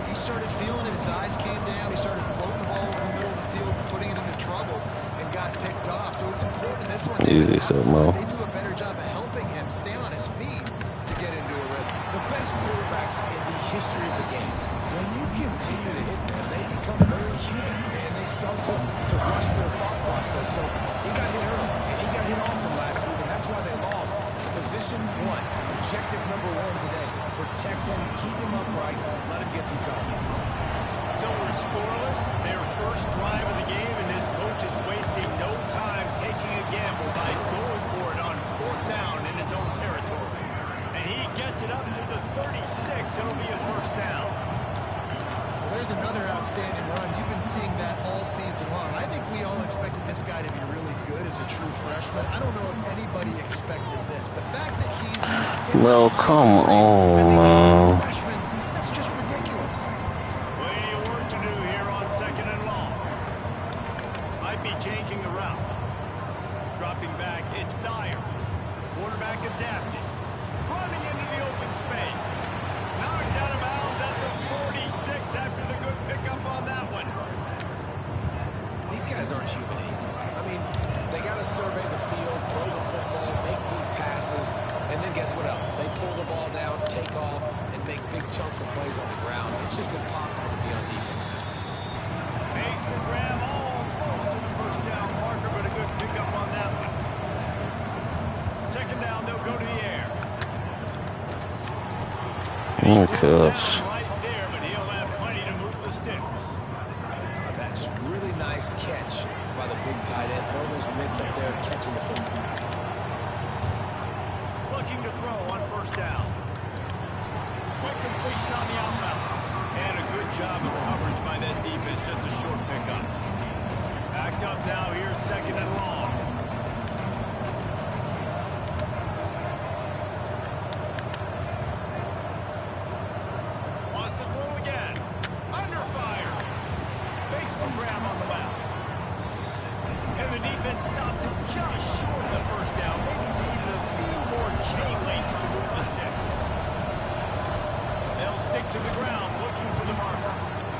he started feeling it. His eyes came down. He started floating the ball in the middle of the field, putting it into trouble, and got picked off. So it's important this one. Easy, Mo. They do a better job of helping him stay on his feet to get into a rhythm. The best quarterbacks in the history of the game, when you continue to hit them, they become very human, and they start to rush their thought process. So he got hit early, and he got hit often last week, and that's why they lost. Position 1, objective number 1 today. Protect him, keep him upright, let him get some confidence. So we're scoreless, their first drive of the game, and this coach is wasting no time taking a gamble by going for it on 4th down in his own territory. And he gets it up to the 36. It'll be a first down. Well, there's another outstanding run. You've been seeing that all season long. I think we all expected this guy to be really good as a true freshman. I don't know if anybody expected this. The fact that he's Well, come on, man. freshman, that's just ridiculous. Plenty of work to do here on 2nd and long. quarterback adapted. Running into the open space. Knocked out of bounds at the 46 after the good pickup on that one. These guys aren't human. I mean, they got to survey the field, throw the football, make deep passes, and then guess what else? They pull the ball down, take off, and make big chunks of plays on the ground. It's just impossible to be on defense nowadays. Makes the grab almost to the first down marker, but a good pickup on that one. Second down, they'll go to the air. Oh, gosh. Right there, but he'll have plenty to move the sticks. That just really nice catch by the big tight end. Throw those mitts up there, catching the football. Looking to throw on first down. Quick completion on the outbound. And a good job of coverage by that defense. Just a short pickup. Backed up now. Here's second and long. Wants to throw again. Under fire. Makes the grab on the left. And the defense stops it just short of the first down. Maybe needed a few more chain links to move the sticks. They'll stick to the ground looking for the marker.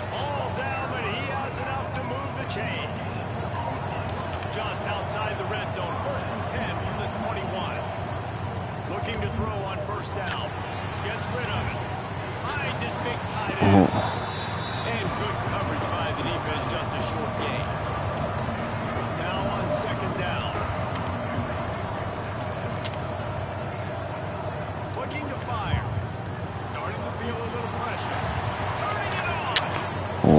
All down, but he has enough to move the chains. Just outside the red zone. First and 10 from the 21. Looking to throw on first down. Gets rid of it. Finds his big tight end. And good coverage by the defense. Just a short gain. Now on second down. Looking to fire. Starting to feel a little pressure. Turning it on.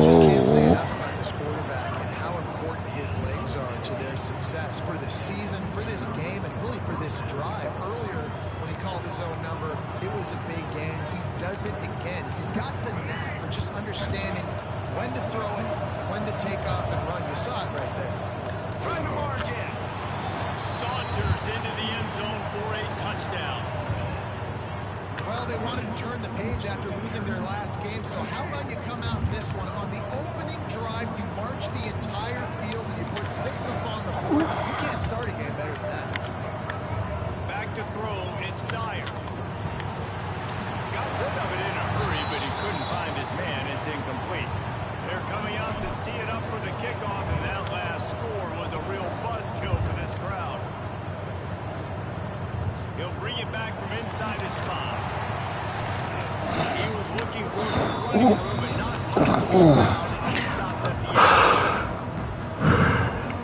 Just can't say enough about this quarterback and how important his legs are to their success for the season, for this game, and really for this drive. Earlier, when he called his own number, it was a big gain. He does it again. He's got the knack for just understanding when to throw it, when to take off and run. You saw it right there. Trying to march in. Saunters into the end zone for a touchdown. Well, they wanted to turn the page after losing their last game, so how about you come out in this one? On the opening drive, you march the entire field and you put 6 up on the board. You can't start a game better than that. Back to throw, it's Dyer. Got rid of it in a hurry, but he couldn't find his man. It's incomplete. They're coming out to tee it up for the kickoff, and that last score was a real buzzkill for this crowd. He'll bring it back from inside his spot. He was looking for some running room, but not much to be found as he stopped at the end.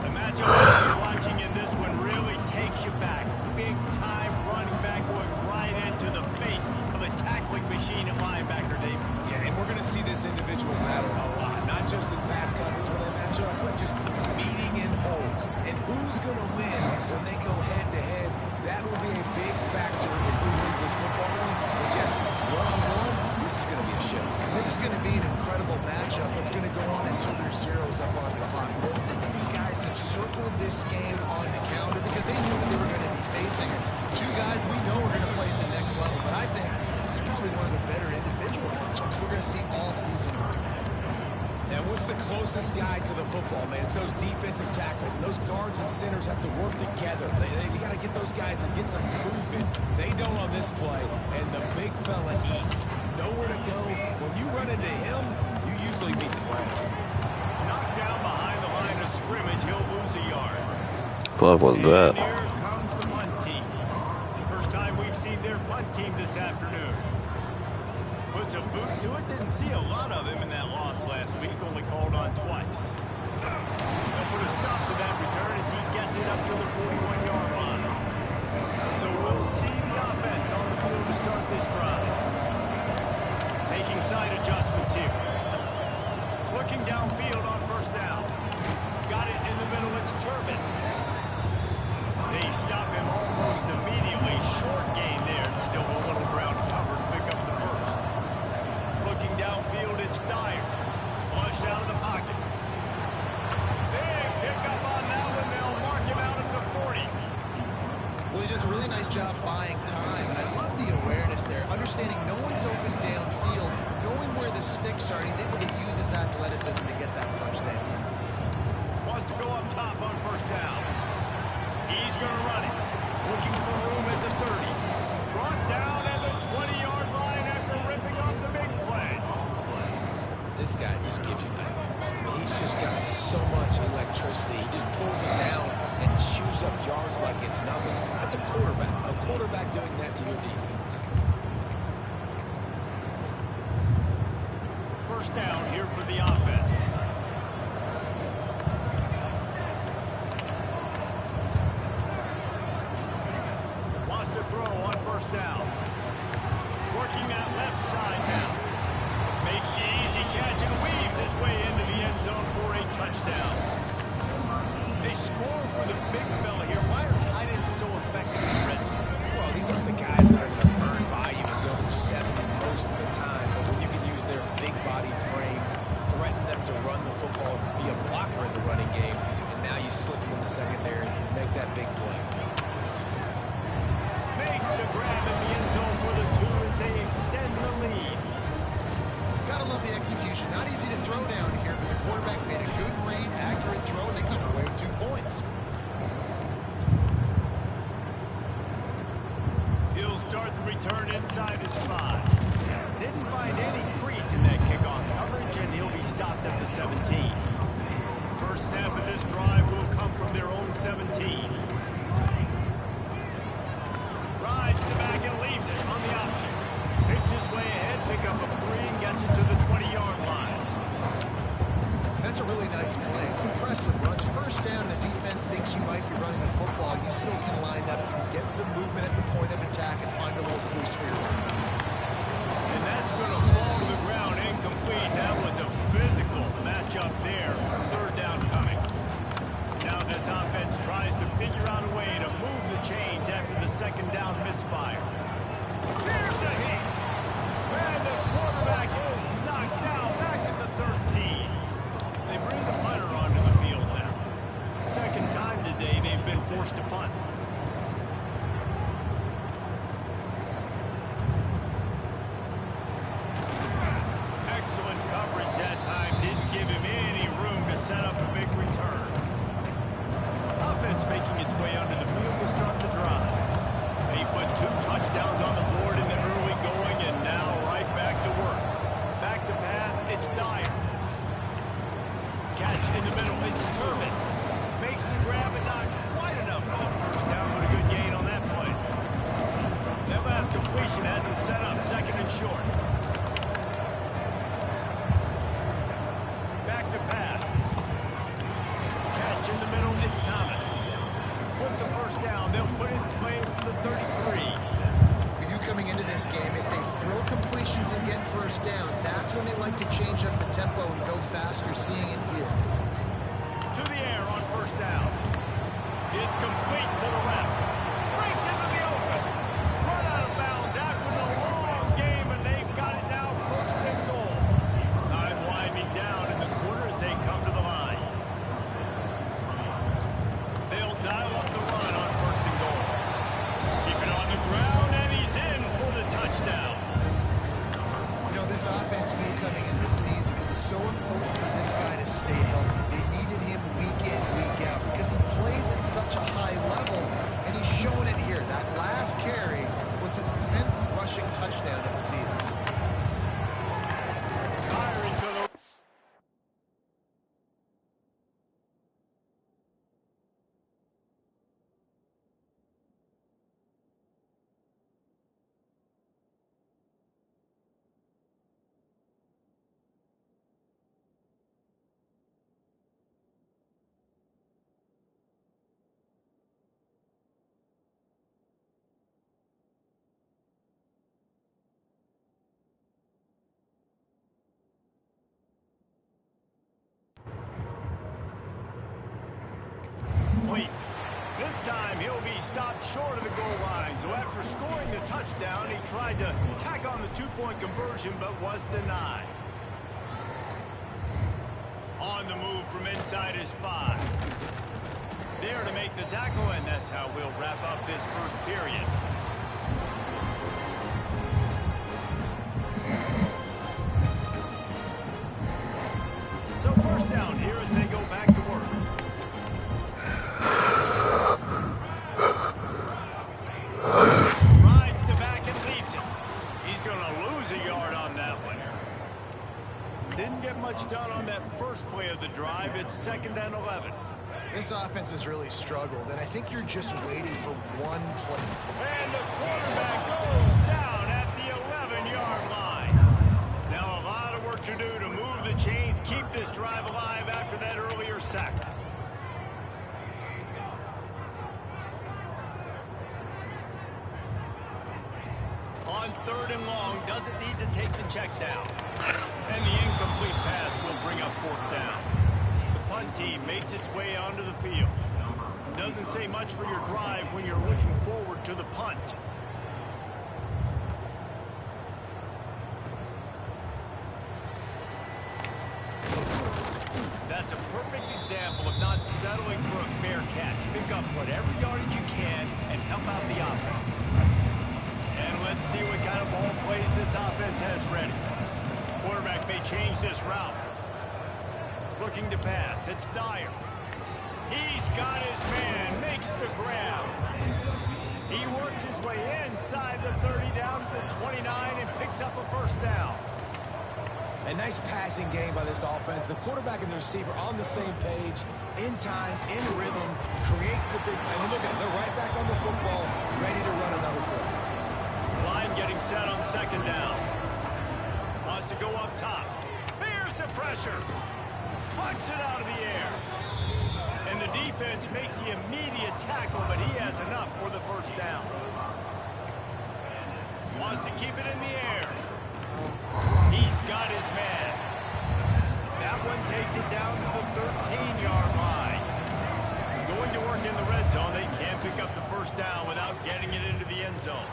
The matchup you're watching in this one really takes you back. Big time running back going right into the face of a tackling machine at linebacker, Dave. Yeah, and we're going to see this individual battle a lot. Not just in pass coverage when they match up, but just meeting in holes. And who's going to win when they go head-to-head? That will be a big factor in who wins this football game. But Jesse, one-on-one, this is going to be a show. This is going to be an incredible matchup. It's going to go on until there's zeros up on the clock. Both of these guys have circled this game on the calendar because they knew that they were going to be facing it. Two guys we know are going to play at the next level, but I think this is probably one of the better individual matchups we're going to see all season long. And what's the closest guy to the football, man? It's those defensive tackles. And those guards and centers have to work together. They got to get those guys and get some movement. They don't on this play, and the big fella eats. Nowhere to go. When you run into him, you usually beat the play. Knocked down behind the line of scrimmage, he'll lose a yard. Fuck was that? And here comes the punt team. First time we've seen their punt team this afternoon. Puts a boot to it. Didn't see a lot of him in that loss last week. Only called on twice. They'll put a stop to that return as he gets it up to the 41-yard line. So we'll see the offense on the field to start this drive. Making side adjustments here. Looking downfield on first down. Got it in the middle. It's Turbin. They stop him almost immediately. Short gain there. Still a little ground covered to pick up the first. Looking downfield, it's Dyer. Flushed out of the pocket. Big pickup on that one. They'll mark him out at the 40. Well, he does a really nice job buying time, and I love the awareness there. Understanding no one's open downfield, knowing where the sticks are, and he's able to use his athleticism to get that first down. Wants to go up top on first down. He's going to run it. Looking for room at the 30. see. He just pulls it down and chews up yards like it's nothing. That's a quarterback. A quarterback doing that to your defense. First down here for the offense. Wants to throw on first down. Working that left side now. Makes the easy catch and weaves his way into the end zone for a touchdown. They score for the big fella here. Why are tight ends so effective in the red zone? Well, these aren't the guys that are going to burn by you and go for 70 most of the time. But when you can use their big body frames, threaten them to run the football, be a blocker in the running game, and now you slip them in the secondary and make that big play. Makes the grab in the end zone for the 2 as they extend the lead. Gotta love the execution. Not easy to throw down here, but the quarterback made a good read, accurate throw, and they come away with 2 points. He'll start the return inside his 5. Didn't find any crease in that kickoff coverage, and he'll be stopped at the 17. First snap of this drive will come from their own 17. Rides the back and leaves it on the option. Picks his way ahead, pick up a 3, and gets it to the 20-yard line. That's a really nice play. It's impressive. When it's first down, the defense thinks you might be running the football. You still can line up, get some movement at the point of attack, and find a little crease for your run. And that's going to fall to the ground incomplete. That was a physical matchup there. Third down coming. Now this offense tries to figure out a way to move the chains after the second down misfire. Here's a hit. And the quarterback is knocked down back at the 13. They bring the punter onto the field now. Second time today they've been forced to punt. Excellent coverage that time. Didn't give him any room to set up a big return. Offense making its way onto the field to start the drive. They put 2 touchdowns on the board in the early going, and now right back to work. Back to pass, it's Dyer. Catch in the middle, it's Turman. Makes the grab and not quite enough for the first down, but a good gain on that play. That last completion has him set up, second and short. Back to pass. Catch in the middle, it's Thomas. With the first down, they'll put it in play from the 33. For you coming into this game, if they throw completions and get first downs, that's when they like to change up the tempo and go faster, seeing it here. To the air on first down. It's complete to the left. Breaks into the open. Run out of bounds after the long game, and they've got it now first and goal. Time winding down in the quarter as they come to the line. They'll dial up the run on first and goal. Keep it on the ground, and he's in for the touchdown. You know, this offense knew coming into the season it was so important for this guy to stay healthy. They needed him week in, week out, because he plays at such a high level, and he's showing it here. That last carry was his 10th rushing touchdown of the season. Fire into the... Complete. This time he'll be stopped short of the goal line. So after scoring the touchdown, he tried to tack on the 2-point conversion but was denied. On the move from inside his 5. There to make the tackle, and that's how we'll wrap up this first period. So first down here as they go back to work. Rides the back and leaves it. He's going to lose a yard on that one. Didn't get much done on that first play of the drive. It's 2nd and 11. This offense has really struggled, and I think you're just waiting for one play. And the quarterback goes down at the 11-yard line. Now a lot of work to do to move the chains, keep this drive alive after that earlier sack. On 3rd and long, doesn't need to take the check down. And the incomplete pass will bring up 4th down. The punt team makes its way onto the field. Doesn't say much for your drive when you're looking forward to the punt. That's a perfect example of not settling for a fair catch. Pick up whatever yardage you can and help out the offense. And let's see what kind of ball plays this offense has ready. Quarterback may change this route. Looking to pass. It's Dyer. He's got his man. Makes the grab. He works his way inside the 30 down to the 29 and picks up a 1st down. A nice passing game by this offense. The quarterback and the receiver on the same page, in time, in rhythm, creates the big play. Look at them. They're right back on the football, ready to run another play. Line getting set on 2nd down. Wants to go up top. Bears the pressure. Punts it out of the air. And the defense makes the immediate tackle, but he has enough for the 1st down. Wants to keep it in the air. He's got his man. That one takes it down to the 13-yard line. Going to work in the red zone. They can't pick up the 1st down without getting it into the end zone.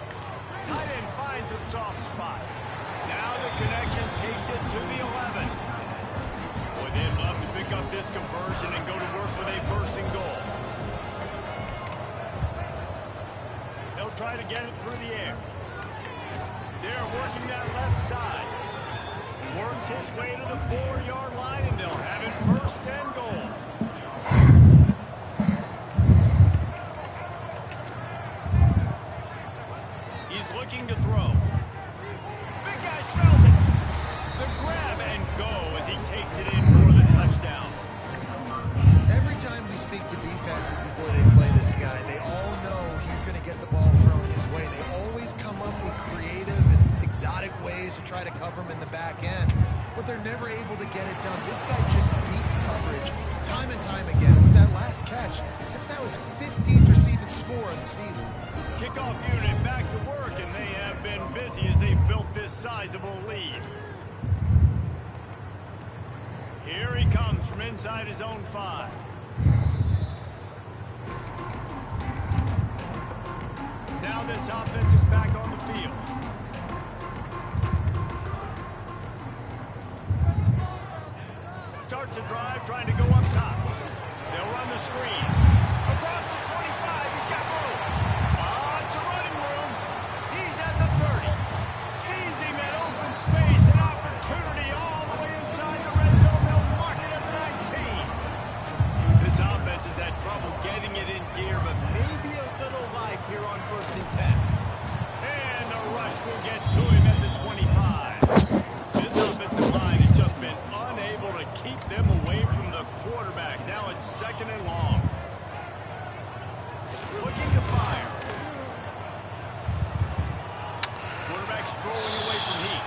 Tight end finds a soft spot. Now the connection takes it to the 11. Boy, they'd love to pick up this conversion and go to work with a 1st and goal. They'll try to get it through the air. They're working that left side. Works his way to the 4-yard line, and they'll have it 1st and goal. He's looking to throw. Big guy smells it. The grab and go as he takes it in for the touchdown. Every time we speak to defenses before they play this guy, they all know he's going to get the ball thrown his way. They always come up with creative and exotic ways to try to cover him in the back end, but they're never able to get it done. This guy just beats coverage time and time again. With that last catch, that's now his 15th receiving score of the season. Kickoff unit back to work, and they have been busy as they've built this sizable lead. Here he comes from inside his own 5. Now this offense is back on the field. Starts a drive trying to go up top. They'll run the screen. Across the 25, he's got room. It's a running room. He's at the 30. Seizing that open space, an opportunity all the way inside the red zone. They'll mark it at the 19. This offense has had trouble getting it in gear, but maybe a little life here on 1st and 10. And the rush will get to him at the 25. This offensive line has just been unable to keep them away from the quarterback. Now it's 2nd and long. Looking to fire. Quarterback strolling away from heat.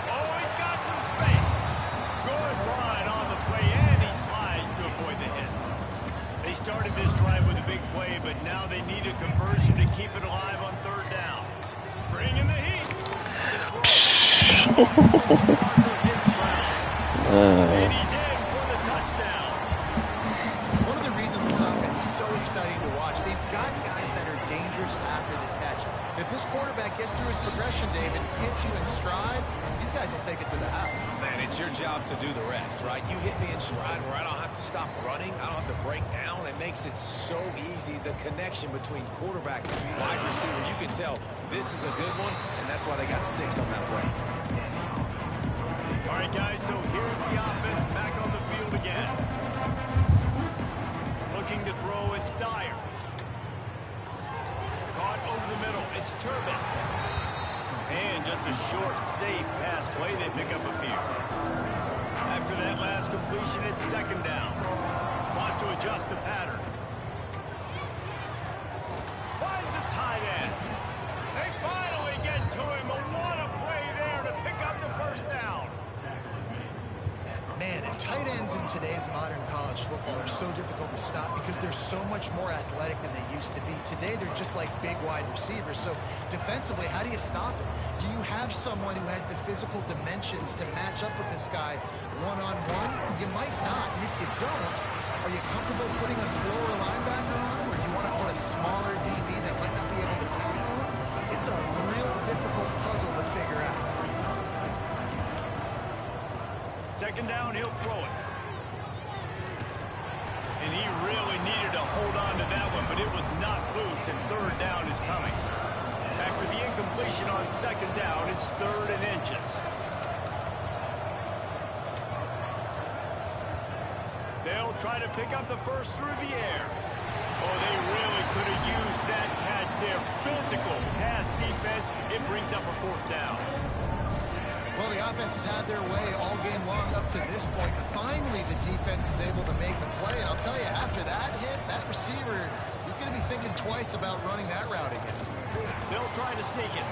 Oh, he's got some space. Good run on the play, and he slides to avoid the hit. They started this drive with a big play, but now they need a conversion to keep it alive on 3rd down. Bring in the heat. And he's in for the touchdown. One of the reasons this offense is so exciting to watch, they've got guys that are dangerous after the catch. And if this quarterback gets through his progression, David, hits you in stride, these guys will take it to the house. Man, it's your job to do the rest, right? You hit me in stride where I don't have to stop running. I don't have to break down. It makes it so easy. The connection between quarterback and wide receiver, you can tell this is a good one, and that's why they got 6 on that play. All right, guys, so here's the offense back on the field again. Looking to throw, it's Dyer. Caught over the middle, it's Turbin. And just a short, safe pass play, they pick up a few. After that last completion, it's 2nd down. wants to adjust the pattern. Finds a tight end. They finally get to him. What a play there to pick up the first down. Man, and tight ends in today's modern college football are so difficult to stop because they're so much more athletic than they used to be. Today, they're just like big wide receivers. So defensively, how do you stop it? Do you have someone who has the physical dimensions to match up with this guy one-on-one? You might not. And if you don't, are you comfortable putting a slower linebacker on him? Or do you want to put a smaller DB that might not be able to tackle him? It's a real difficult puzzle to figure out. Second down, he'll throw it. And he really needed to hold on to that one, but it was not loose, and third down is coming. After the incompletion on second down, it's 3rd and inches. They'll try to pick up the first through the air. Oh, they really could have used that catch there. Physical pass defense. It brings up a 4th down. Well, the offense has had their way all game long up to this point. Finally, the defense is able to make a play. And I'll tell you, after that hit, that receiver, he's going to be thinking twice about running that route again. They'll try to sneak it.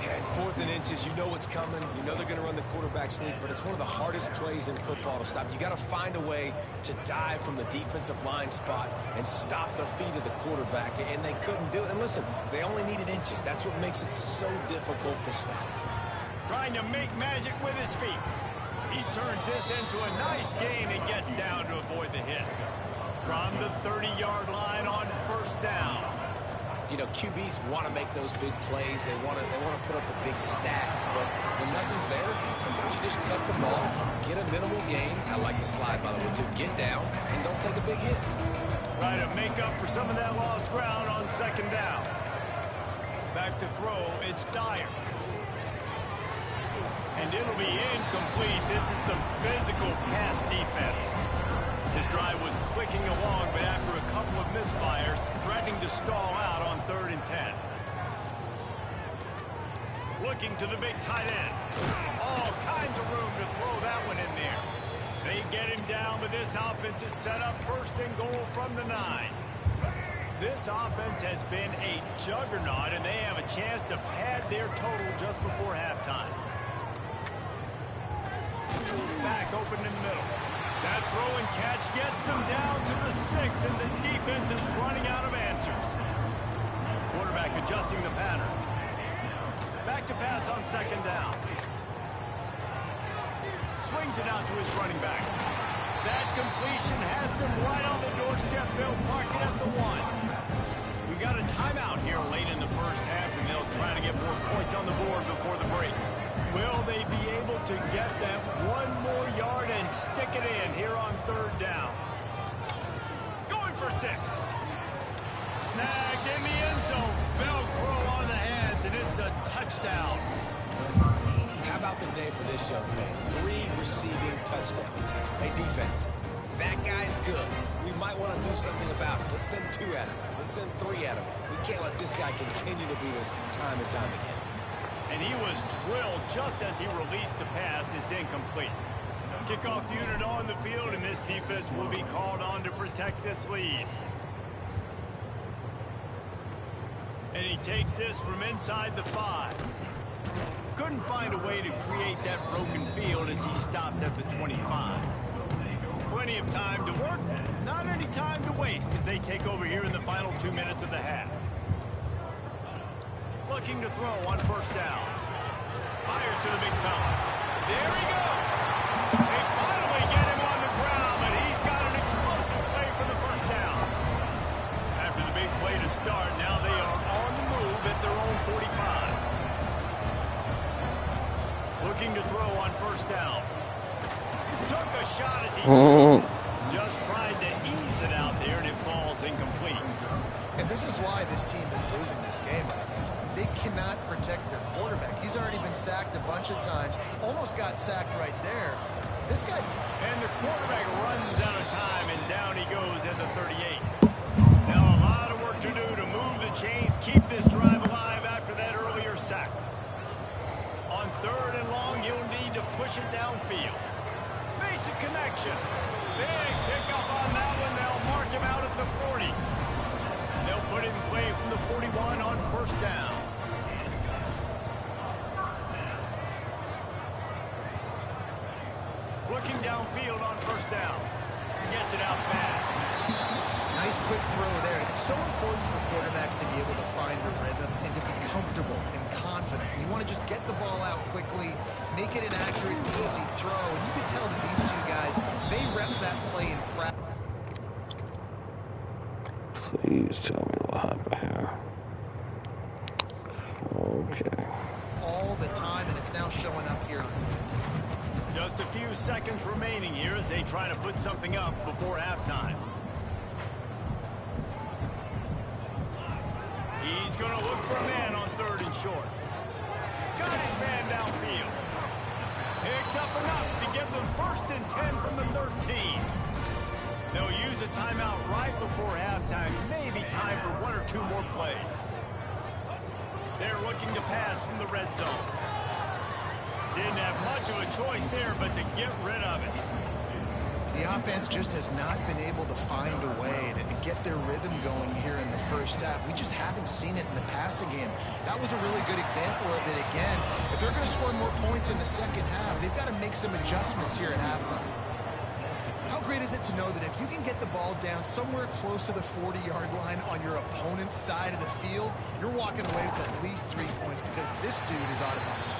Yeah, and 4th and inches, you know what's coming. You know they're going to run the quarterback sneak, but it's one of the hardest plays in football to stop. You got to find a way to dive from the defensive line spot and stop the feet of the quarterback, and they couldn't do it. And listen, they only needed inches. That's what makes it so difficult to stop. Trying to make magic with his feet. He turns this into a nice gain and gets down to avoid the hit. From the 30-yard line on 1st down. You know, QBs want to make those big plays. They want to put up the big stats. But when nothing's there, sometimes you just tuck the ball, get a minimal gain. I like the slide, by the way, too. Get down and don't take a big hit. Try to make up for some of that lost ground on second down. Back to throw, it's Dyer. And it'll be incomplete. This is some physical pass defense. His drive was clicking along, but after a couple of misfires, threatening to stall out on 3rd and 10. Looking to the big tight end. All kinds of room to throw that one in there. They get him down, but this offense is set up 1st and goal from the 9. This offense has been a juggernaut, and they have a chance to pad their total just before halftime. Back open in the middle. That throw and catch gets them down to the 6, and the defense is running out of answers. Quarterback adjusting the pattern. Back to pass on second down. Swings it out to his running back. That completion has them right on the doorstep. They'll park it at the 1. We got a timeout here late in the first half, and they'll try to get more points on the board before the break. Will they be able to get that 1 more yard and stick it in here on 3rd down? Going for 6. Snagged in the end zone. Velcro on the hands, and it's a touchdown. How about the day for this young man? 3 receiving touchdowns. Hey, defense, that guy's good. We might want to do something about it. Let's send 2 at him. Let's send 3 at him. We can't let this guy continue to beat us time and time again. And he was drilled just as he released the pass. It's incomplete. Kickoff unit on the field, and this defense will be called on to protect this lead. And he takes this from inside the 5. Couldn't find a way to create that broken field as he stopped at the 25. Plenty of time to work, not any time to waste as they take over here in the final 2 minutes of the half. Looking to throw on 1st down. Fires to the big fella. There he goes. They finally get him on the ground, but he's got an explosive play for the 1st down. After the big play to start, now they are on the move at their own 45. Looking to throw on 1st down. Took a shot as he just tried to ease it out there, and it falls incomplete. And this is why this team is losing this game. They cannot protect their quarterback. He's already been sacked a bunch of times. Almost got sacked right there. This guy... And the quarterback runs out of time, and down he goes at the 38. Now a lot of work to do to move the chains, keep this drive alive after that earlier sack. On 3rd and long, he'll need to push it downfield. Makes a connection. Big pickup on that one. They'll mark him out at the 40. They'll put it in play from the 41 on first down. Looking downfield on first down. Gets it out fast. Nice quick throw there. It's so important for quarterbacks to be able to find a rhythm and to be comfortable and confident. You want to just get the ball out quickly, make it an accurate, easy throw. And you can tell that these two guys, they rep that play in practice. Please tell me what happened here. Okay. All the time, and it's now showing up here. Just a few seconds remaining here as they try to put something up before halftime. He's going to look for a man on third and short. Got his man downfield. Picks up enough to give them first and 10 from the 13. They'll use a timeout right before halftime. Maybe time for one or two more plays. They're looking to pass from the red zone. Didn't have much of a choice there, but to get rid of it. The offense just has not been able to find a way to get their rhythm going here in the first half. We just haven't seen it in the passing game. That was a really good example of it again. If they're going to score more points in the second half, they've got to make some adjustments here at halftime. How great is it to know that if you can get the ball down somewhere close to the 40-yard line on your opponent's side of the field, you're walking away with at least 3 points because this dude is automatic.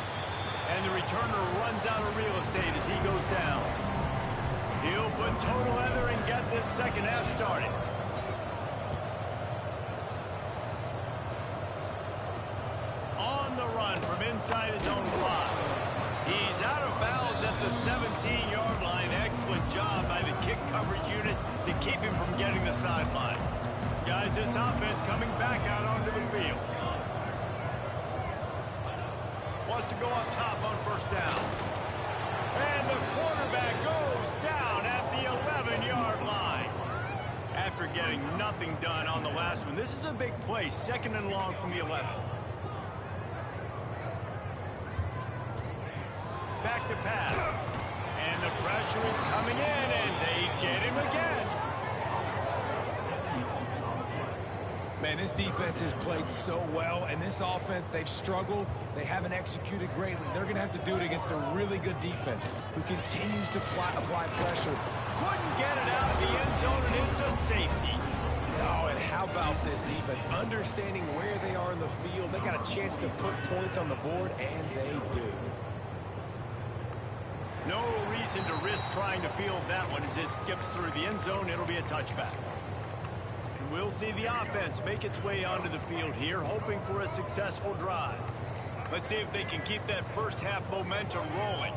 And the returner runs out of real estate as he goes down. He'll put total leather and get this second half started. On the run from inside his own 5. He's out of bounds at the 17-yard line. Excellent job by the kick coverage unit to keep him from getting the sideline. Guys, this offense coming back out onto the field. Wants to go up top on first down. And the quarterback goes down at the 11-yard line. After getting nothing done on the last one, this is a big play, second and long from the 11. Back to pass. And the pressure is coming in, and they get him again. Man, this defense has played so well, and this offense, they've struggled. They haven't executed greatly. They're going to have to do it against a really good defense who continues to apply pressure. Couldn't get it out of the end zone, and it's a safety. Oh, and how about this defense? Understanding where they are in the field. They got a chance to put points on the board, and they do. No reason to risk trying to field that one as it skips through the end zone. It'll be a touchback. We'll see the offense make its way onto the field here, hoping for a successful drive. Let's see if they can keep that first half momentum rolling.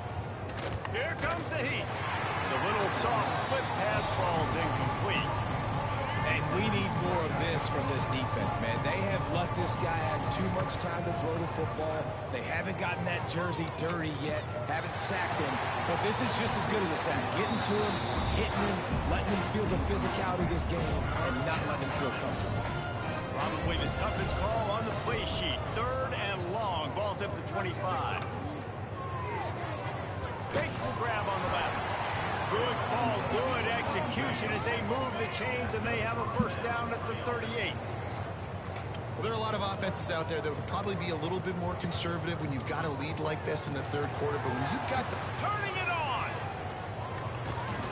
Here comes the heat. The little soft flip pass falls incomplete. And we need more of this from this defense, man. They have let this guy have too much time to throw the football. They haven't gotten that jersey dirty yet, haven't sacked him. But this is just as good as a sack. Getting to him, hitting him, letting him feel the physicality of this game, and not letting him feel comfortable. Probably the toughest call on the play sheet. Third and long. Ball's at the 25. Makes the grab on the left. Good call, good execution as they move the chains, and they have a first down at the 38. Well, there are a lot of offenses out there that would probably be a little bit more conservative when you've got a lead like this in the third quarter, but when you've got the... Turning it on!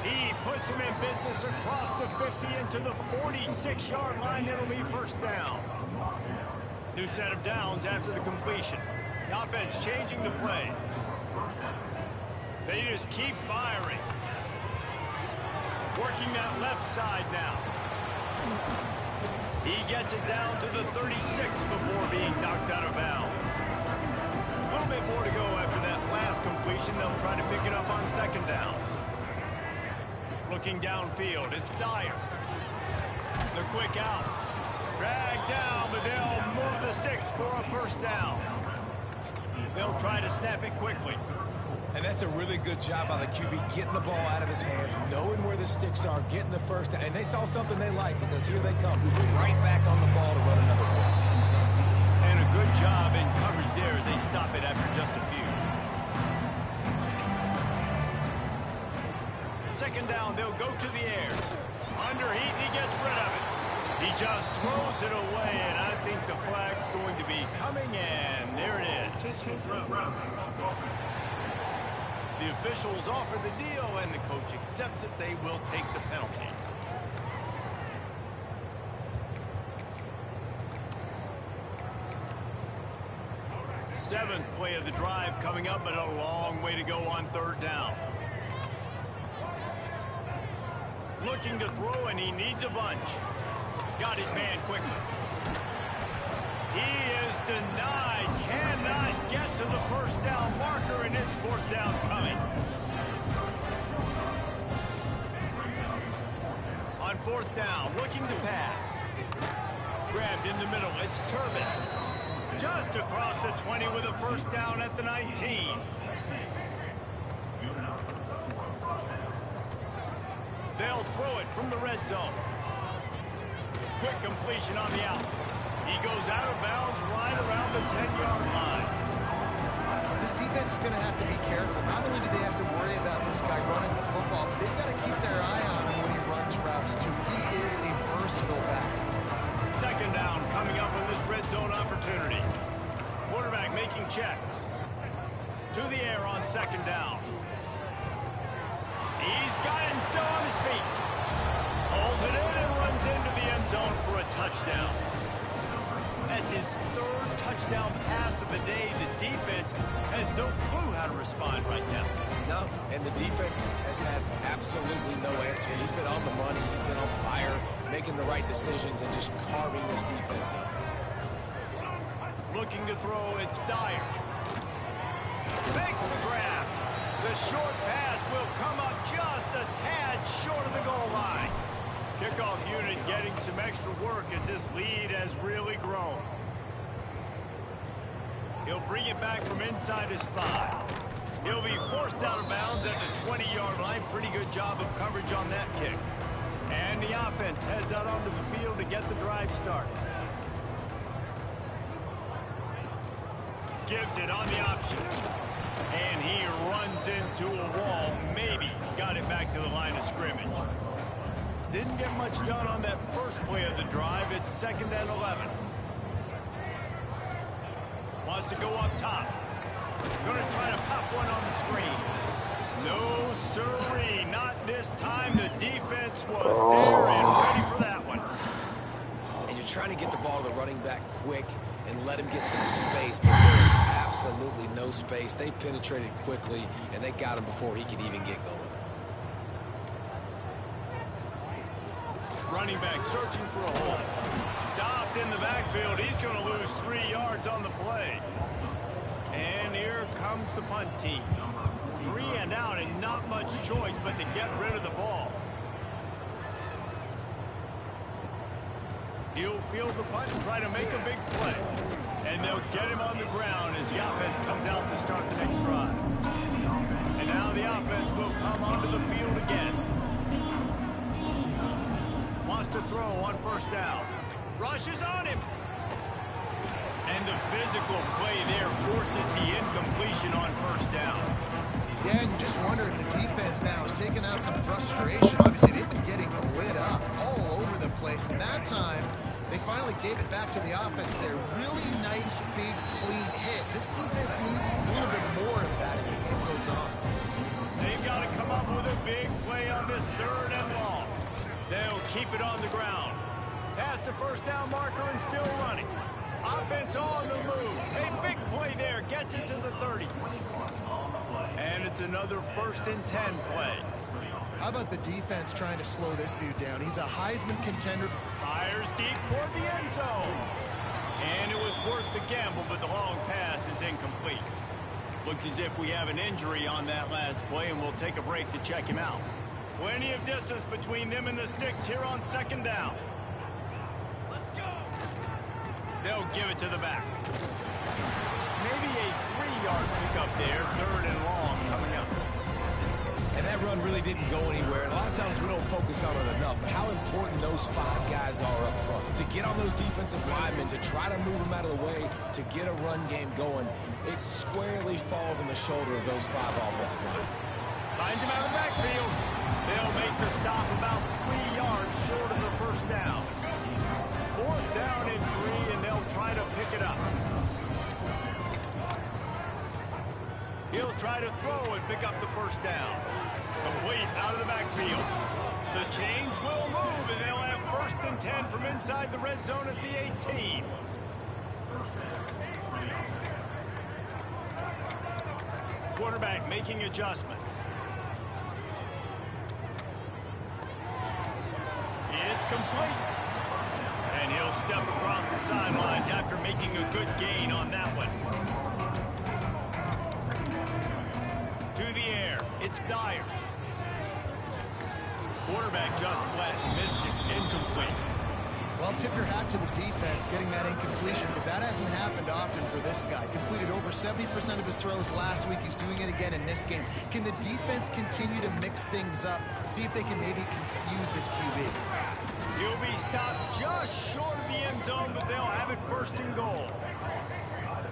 He puts him in business across the 50 into the 46-yard line. It'll be first down. New set of downs after the completion. The offense changing the play. They just keep firing. Working that left side now. He gets it down to the 36 before being knocked out of bounds. A little bit more to go after that last completion. They'll try to pick it up on second down. Looking downfield, it's Dyer. The quick out. Dragged down, but they'll move the sticks for a first down. They'll try to snap it quickly. And that's a really good job by the QB, getting the ball out of his hands, knowing where the sticks are, getting the first down. And they saw something they like because here they come, right back on the ball to run another play. And a good job in coverage there as they stop it after just a few. second down, they'll go to the air. Under heat, and he gets rid of it. He just throws it away, and I think the flag's going to be coming, and there it is. The officials offer the deal, and the coach accepts it. They will take the penalty. Seventh play of the drive coming up, but a long way to go on third down. Looking to throw, and he needs a bunch. Got his man quickly. He is denied. Cannot get to the first down marker, and it's fourth down coming. On fourth down, looking to pass. Grabbed in the middle. It's Turbin. Just across the 20 with a first down at the 19. They'll throw it from the red zone. Quick completion on the out. He goes out of bounds right around the 10-yard line. This defense is going to have to be careful. Not only do they have to worry about this guy running the football, but they've got to keep their eye on him when he runs routes, too. He is a versatile back. Second down coming up in this red zone opportunity. Quarterback making checks. To the air on second down. He's got it and still on his feet. Pulls it in and runs into the end zone for a touchdown. That's his third touchdown pass of the day. The defense has no clue how to respond right now. No, and the defense has had absolutely no answer. He's been on the money. He's been on fire, making the right decisions and just carving this defense up. Looking to throw, it's Dyer. Makes the grab. The short pass will come up just a tad short of the goal line. Kickoff unit getting some extra work as this lead has really grown. He'll bring it back from inside his 5. He'll be forced out of bounds at the 20-yard line. Pretty good job of coverage on that kick. And the offense heads out onto the field to get the drive started. Gives it on the option. And he runs into a wall. Maybe got it back to the line of scrimmage. Didn't get much done on that first play of the drive. It's 2nd and 11. Wants to go up top. Going to try to pop one on the screen. No sirree. Not this time. The defense was there and ready for that one. And you're trying to get the ball to the running back quick and let him get some space, but there is absolutely no space. They penetrated quickly, and they got him before he could even get going. Running back searching for a hole. Stopped in the backfield. He's going to lose 3 yards on the play. And here comes the punt team. 3 and out, and not much choice but to get rid of the ball. He'll field the punt and try to make a big play. And they'll get him on the ground as the offense comes out to start the next drive. And now the offense will come onto the field again. Wants to throw on first down. Rushes on him. And the physical play there forces the incompletion on first down. Yeah, and you just wonder if the defense now is taking out some frustration. Obviously, they've been getting lit up all over the place. And that time, they finally gave it back to the offense there. Really nice, big, clean hit. This defense needs a little bit more of that as the game goes on. They've got to come up with a big play on this 3rd and long. They'll keep it on the ground. Past the first down marker and still running. Offense on the move. A big play there. Gets it to the 30. And it's another 1st and 10 play. How about the defense trying to slow this dude down? He's a Heisman contender. Fires deep toward the end zone. And it was worth the gamble, but the long pass is incomplete. Looks as if we have an injury on that last play, and we'll take a break to check him out. Plenty of distance between them and the sticks here on 2nd down. Let's go. They'll give it to the back. Maybe a 3-yard pickup there. 3rd and long coming up. And that run really didn't go anywhere. And a lot of times we don't focus on it enough. But how important those 5 guys are up front. To get on those defensive linemen, to try to move them out of the way, to get a run game going, it squarely falls on the shoulder of those 5 offensive linemen. Finds him out of the backfield. They'll make the stop about 3 yards short of the first down. 4th down and 3, and they'll try to pick it up. He'll try to throw and pick up the first down. Complete out of the backfield. The change will move, and they'll have 1st and 10 from inside the red zone at the 18. Quarterback making adjustments. It's complete. And he'll step across the sidelines after making a good gain on that one. To the air, it's Dyer. Quarterback just flat missed it, incomplete. Well, tip your hat to the defense getting that incompletion, because that hasn't happened often for this guy. Completed over 70% of his throws last week. He's doing it again in this game. Can the defense continue to mix things up, see if they can maybe confuse this QB? He'll be stopped just short of the end zone, but they'll have it 1st and goal.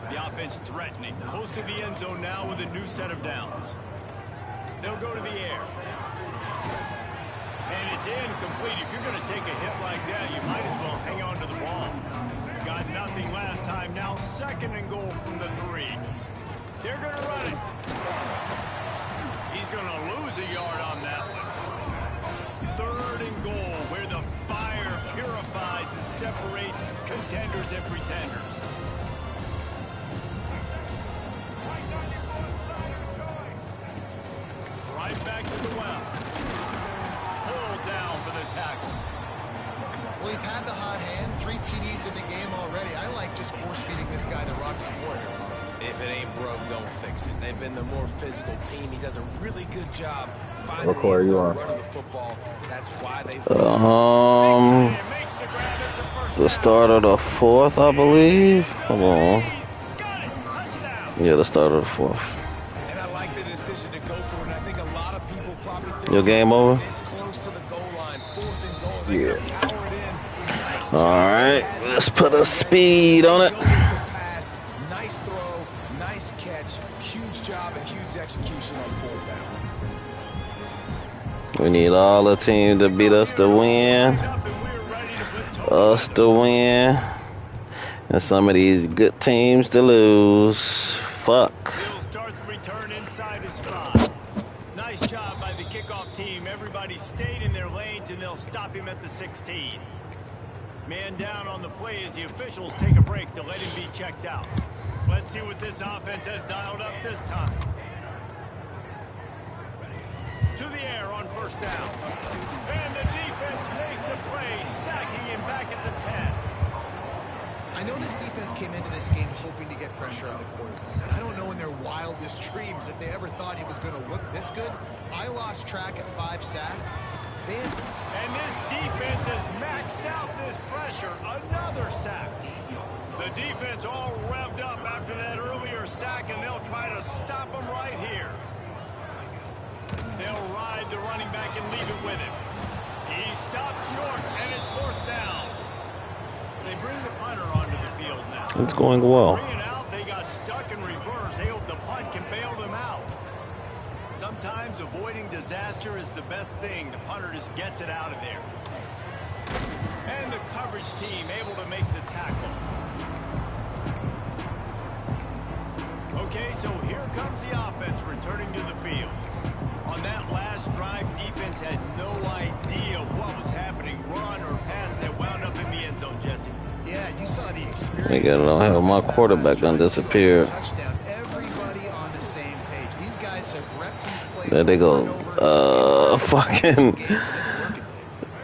The offense threatening, close to the end zone now with a new set of downs. They'll go to the air. And it's incomplete. If you're going to take a hit like that, you might as well hang on to the ball. Got nothing last time. Now 2nd and goal from the 3. They're going to run it. He's going to lose a yard on that one. 3rd and goal, where the fire purifies and separates contenders and pretenders. Right back to the well. Pulled down for the tackle. Well, he's had the hot hand, 3 TDs in the game already. I like just force-feeding this guy the rock some more here, Bob. If it ain't broke, don't fix it. They've been the more physical team. He does a really good job finding the end zone, running the football. That's why they the start of the 4th, I believe. Come on. Yeah, the start of the 4th. And I like the decision to go for it. And I think a lot of people probably think your game over? This close to the goal line, 4th and goal. Yeah. Power it in. Nice all right, let's put a speed on it. Pass, nice throw, nice catch, huge job and huge execution on 4th down. We need all the teams to beat us to win. Us to win. And some of these good teams to lose. Fuck. He'll start the return inside his 5. Nice job by the kickoff team. Everybody stayed in their lanes, and they'll stop him at the 16. Man down on the play as the officials take a break to let him be checked out. Let's see what this offense has dialed up this time. To the air on 1st down. And the defense makes a play, sacking him back at the 10. I know this defense came into this game hoping to get pressure on the quarterback, and I don't know in their wildest dreams if they ever thought he was going to look this good. I lost track at 5 sacks. And this defense has maxed out this pressure. Another sack. The defense all revved up after that earlier sack, and they'll try to stop him right here. They'll ride the running back and leave it with him. He stopped short, and it's 4th down. They bring the punter onto the field now. It's going well. Bringing out, they got stuck in reverse. They hope the punt can bail them out. Sometimes avoiding disaster is the best thing. The punter just gets it out of there. And the coverage team able to make the tackle. Okay, so here comes the offense returning to the field. On that last drive, defense had no idea what was happening, run or pass, and it wound up in the end zone, Jesse. Yeah, you saw the experience. They got to have my quarterback done disappeared. Touchdown. Everybody on the same page. These guys have repped these plays. There they go. Fucking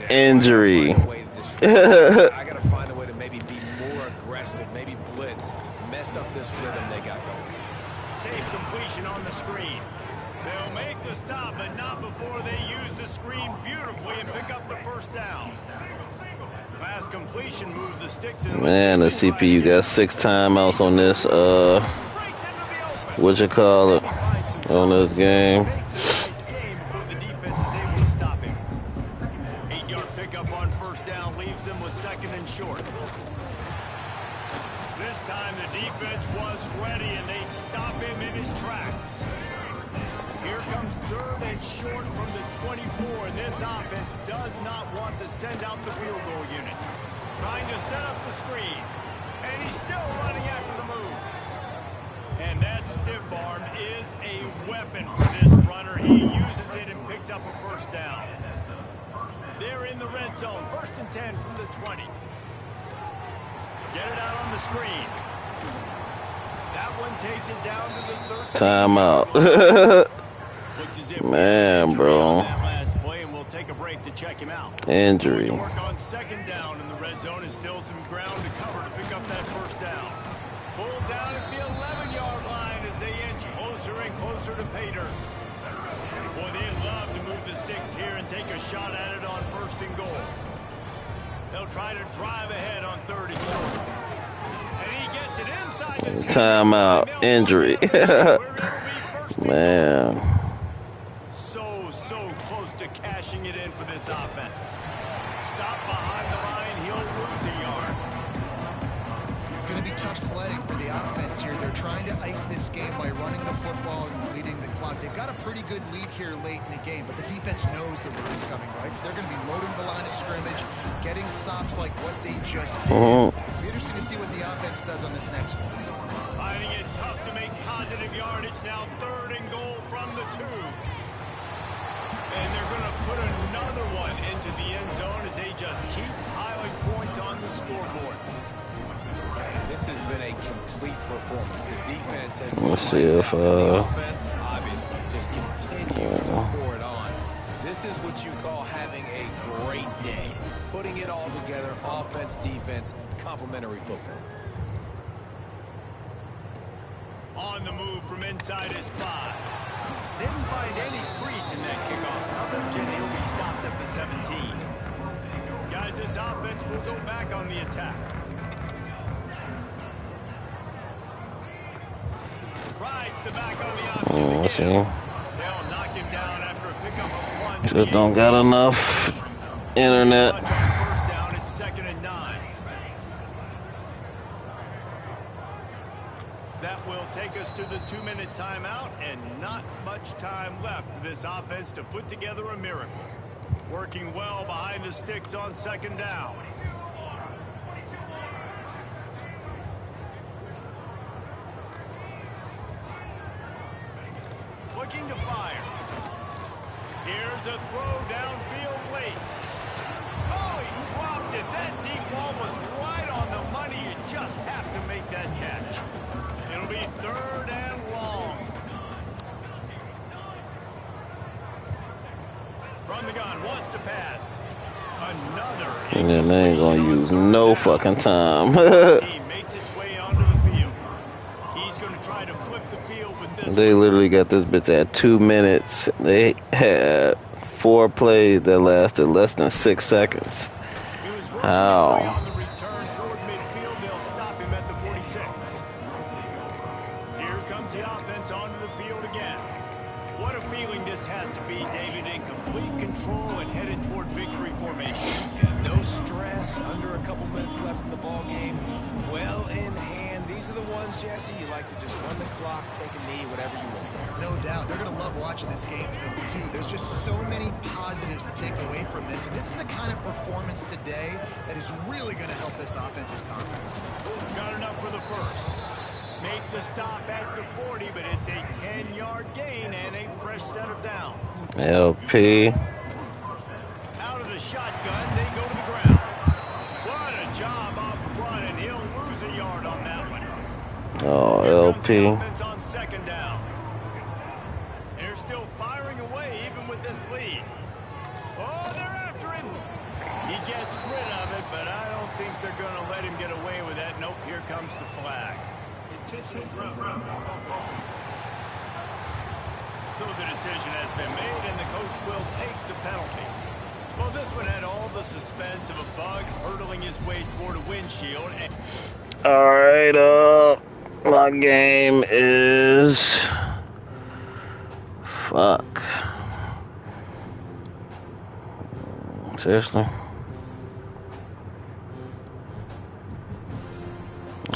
injury. I gotta find a way to maybe be more aggressive, maybe blitz, mess up this rhythm they got going. Safe completion on the screen. They'll make the stop, but not before they use the screen beautifully and pick up the 1st down. Last completion moved the sticks in. Man, the CPU got 6 timeouts on this, what you call it, on this game. The defense is able to stop him. 8-yard pickup on 1st down leaves them with 2nd and short. This time the defense was ready, and they stop him in his tracks. Here comes third and short from the 24, and this offense does not want to send out the field goal unit. Trying to set up the screen, and he's still running after the move. And that stiff arm is a weapon for this runner. He uses it and picks up a first down. They're in the red zone, 1st and 10 from the 20. Get it out on the screen. That one takes it down to the 13. Timeout. Man, bro. Last play, and we'll take a break to check him out. Injury. Going to work on 2nd down in the red zone, is still some ground to cover to pick up that first down. Pulled down at the 11-yard line as they inch closer and closer to pay dirt. Boy, they'd love to move the sticks here and take a shot at it on 1st and goal. They'll try to drive ahead on 3rd and short. And he gets it inside the timeout. Injury. Man. So close to cashing it in for this offense. Stop behind the line, he'll lose a yard. It's going to be tough sledding for the offense here. They're trying to ice this game by running the football and leading the clock. They've got a pretty good lead here late in the game, but the defense knows the run is coming, right? So they're going to be loading the line of scrimmage, getting stops like what they just did. It'll be interesting to see what the offense does on this next one. Finding it tough to make positive yardage. Now 3rd and goal from the 2. And they're going to put another one into the end zone as they just keep piling points on the scoreboard. Man, this has been a complete performance. The defense has been Let's see if the offense obviously just continues to pour it on. This is what you call having a great day. Putting it all together, offense, defense, complementary football. On the move from inside his 5. Didn't find any crease in that kickoff coverage, and he'll be stopped at the 17. Guys, this offense will go back on the attack. Rides the back on the option Let's see. They'll knock him down after a pickup of 1. Just don't got enough internet. First down, it's 2nd and 9. That will take us to the 2-minute timeout, and not much time left for this offense to put together a miracle. Working well behind the sticks on 2nd down. Looking to fire. Here's a throw downfield late. Oh, he dropped it. That deep ball was right on the money. You just have to make that catch. It'll be 3rd and long. From the gun, wants to pass. Another. And then they ain't gonna use no fucking time. Team makes its way onto the field. He's going to try to flip the field with this. They literally got this bitch at 2 minutes. They had 4 plays that lasted less than 6 seconds. How? Under a couple minutes left in the ball game, well in hand. These are the ones, Jesse, you like to just run the clock, take a knee, whatever you want. No doubt. They're going to love watching this game film, too. There's just so many positives to take away from this. And this is the kind of performance today that is really going to help this offense's confidence. Got enough for the first. Make the stop at the 40, but it's a 10-yard gain and a fresh set of downs. LP. Out of the shotgun, they go to the ground. What a job up front, and he'll lose a yard on that one. Oh, LP. On 2nd down. They're still firing away even with this lead. Oh, they're after him. He gets rid of it, but I don't think they're going to let him get away with that. Nope, here comes the flag. So the decision has been made, and the coach will take the penalty. Well, this one had all the suspense of a bug hurtling his way toward a windshield. All right, my game is fuck. Seriously?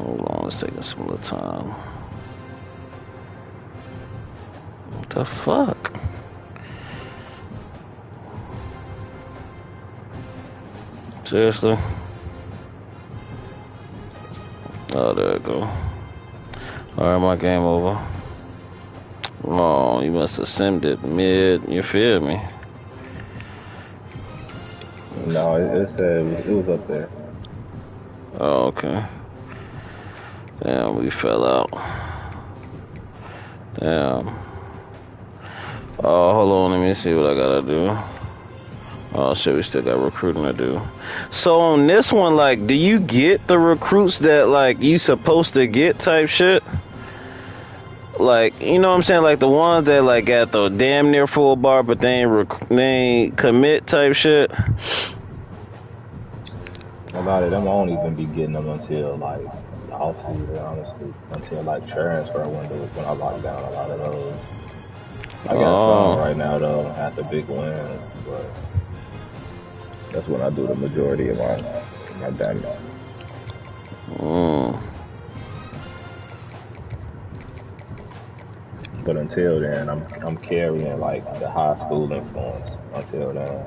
Hold on, it's taking some little time. The fuck? Seriously? Oh, there it go. Alright, my game over. Oh, you must have simmed it mid. You feel me? No, it said it was up there. Oh, okay. Damn, we fell out. Damn. Oh, hold on. Let me see what I gotta do. Oh, shit, we still got recruiting to do. So on this one, like, do you get the recruits that, like, you supposed to get type shit? Like, you know what I'm saying? Like, the ones that, like, got the damn near full bar, but they ain't commit type shit? A lot of them won't even be getting them until, like, the off-season, honestly. Until, like, transfer window is when I lock down a lot of those. I got some right now, though, after big wins, but that's when I do the majority of my damage. But until then, I'm carrying like the high school influence. Until then.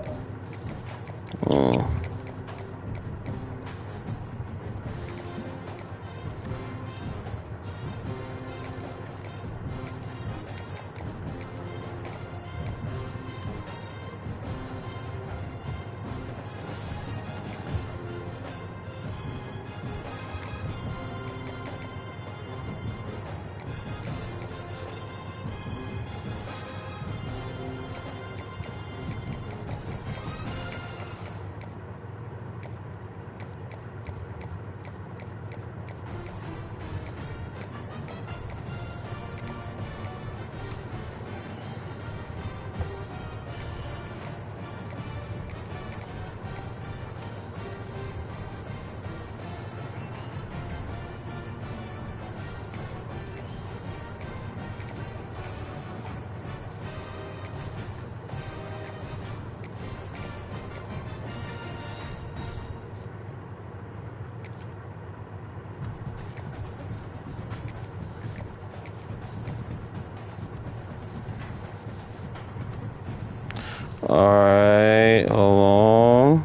Alright, hold on.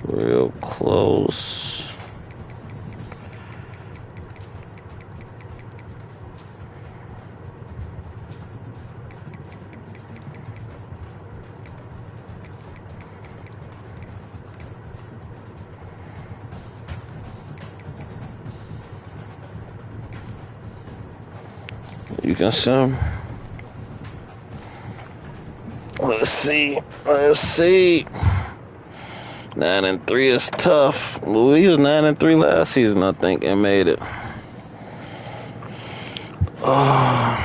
Real close. You can sim. Let's see. Let's see. 9-3 is tough. Louis was 9-3 last season, I think, and made it. Oh.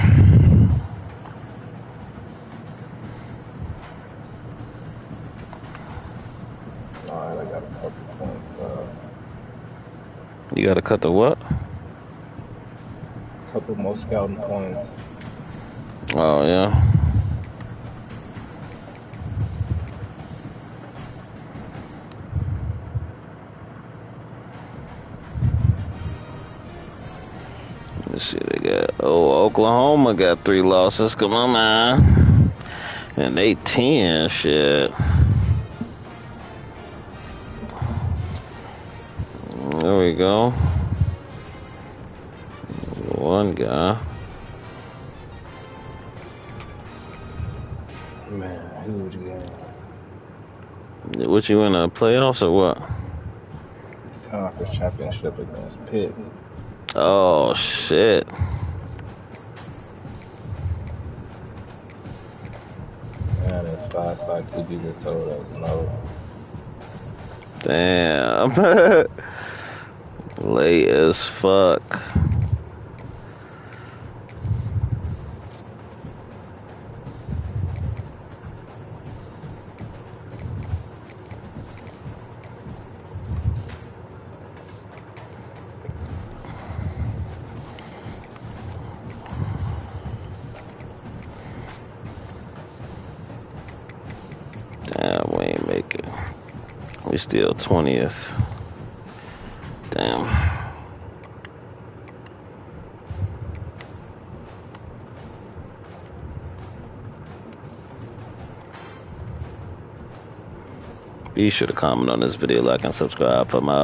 Alright, I got a couple points. You gotta cut the what? A couple more scouting points. Oh, yeah. Let's see, they got, Oklahoma got 3 losses. Come on, man. And they 10, shit. There we go. One guy. Man, huge game. What, you in the playoffs or what? Conference championship against Pitt. Oh, shit. Man, it's 5-star QB just told us no. Damn. Late as fuck. Damn, we ain't make it. We still 20th. Damn. Be sure to comment on this video, like, and subscribe for more.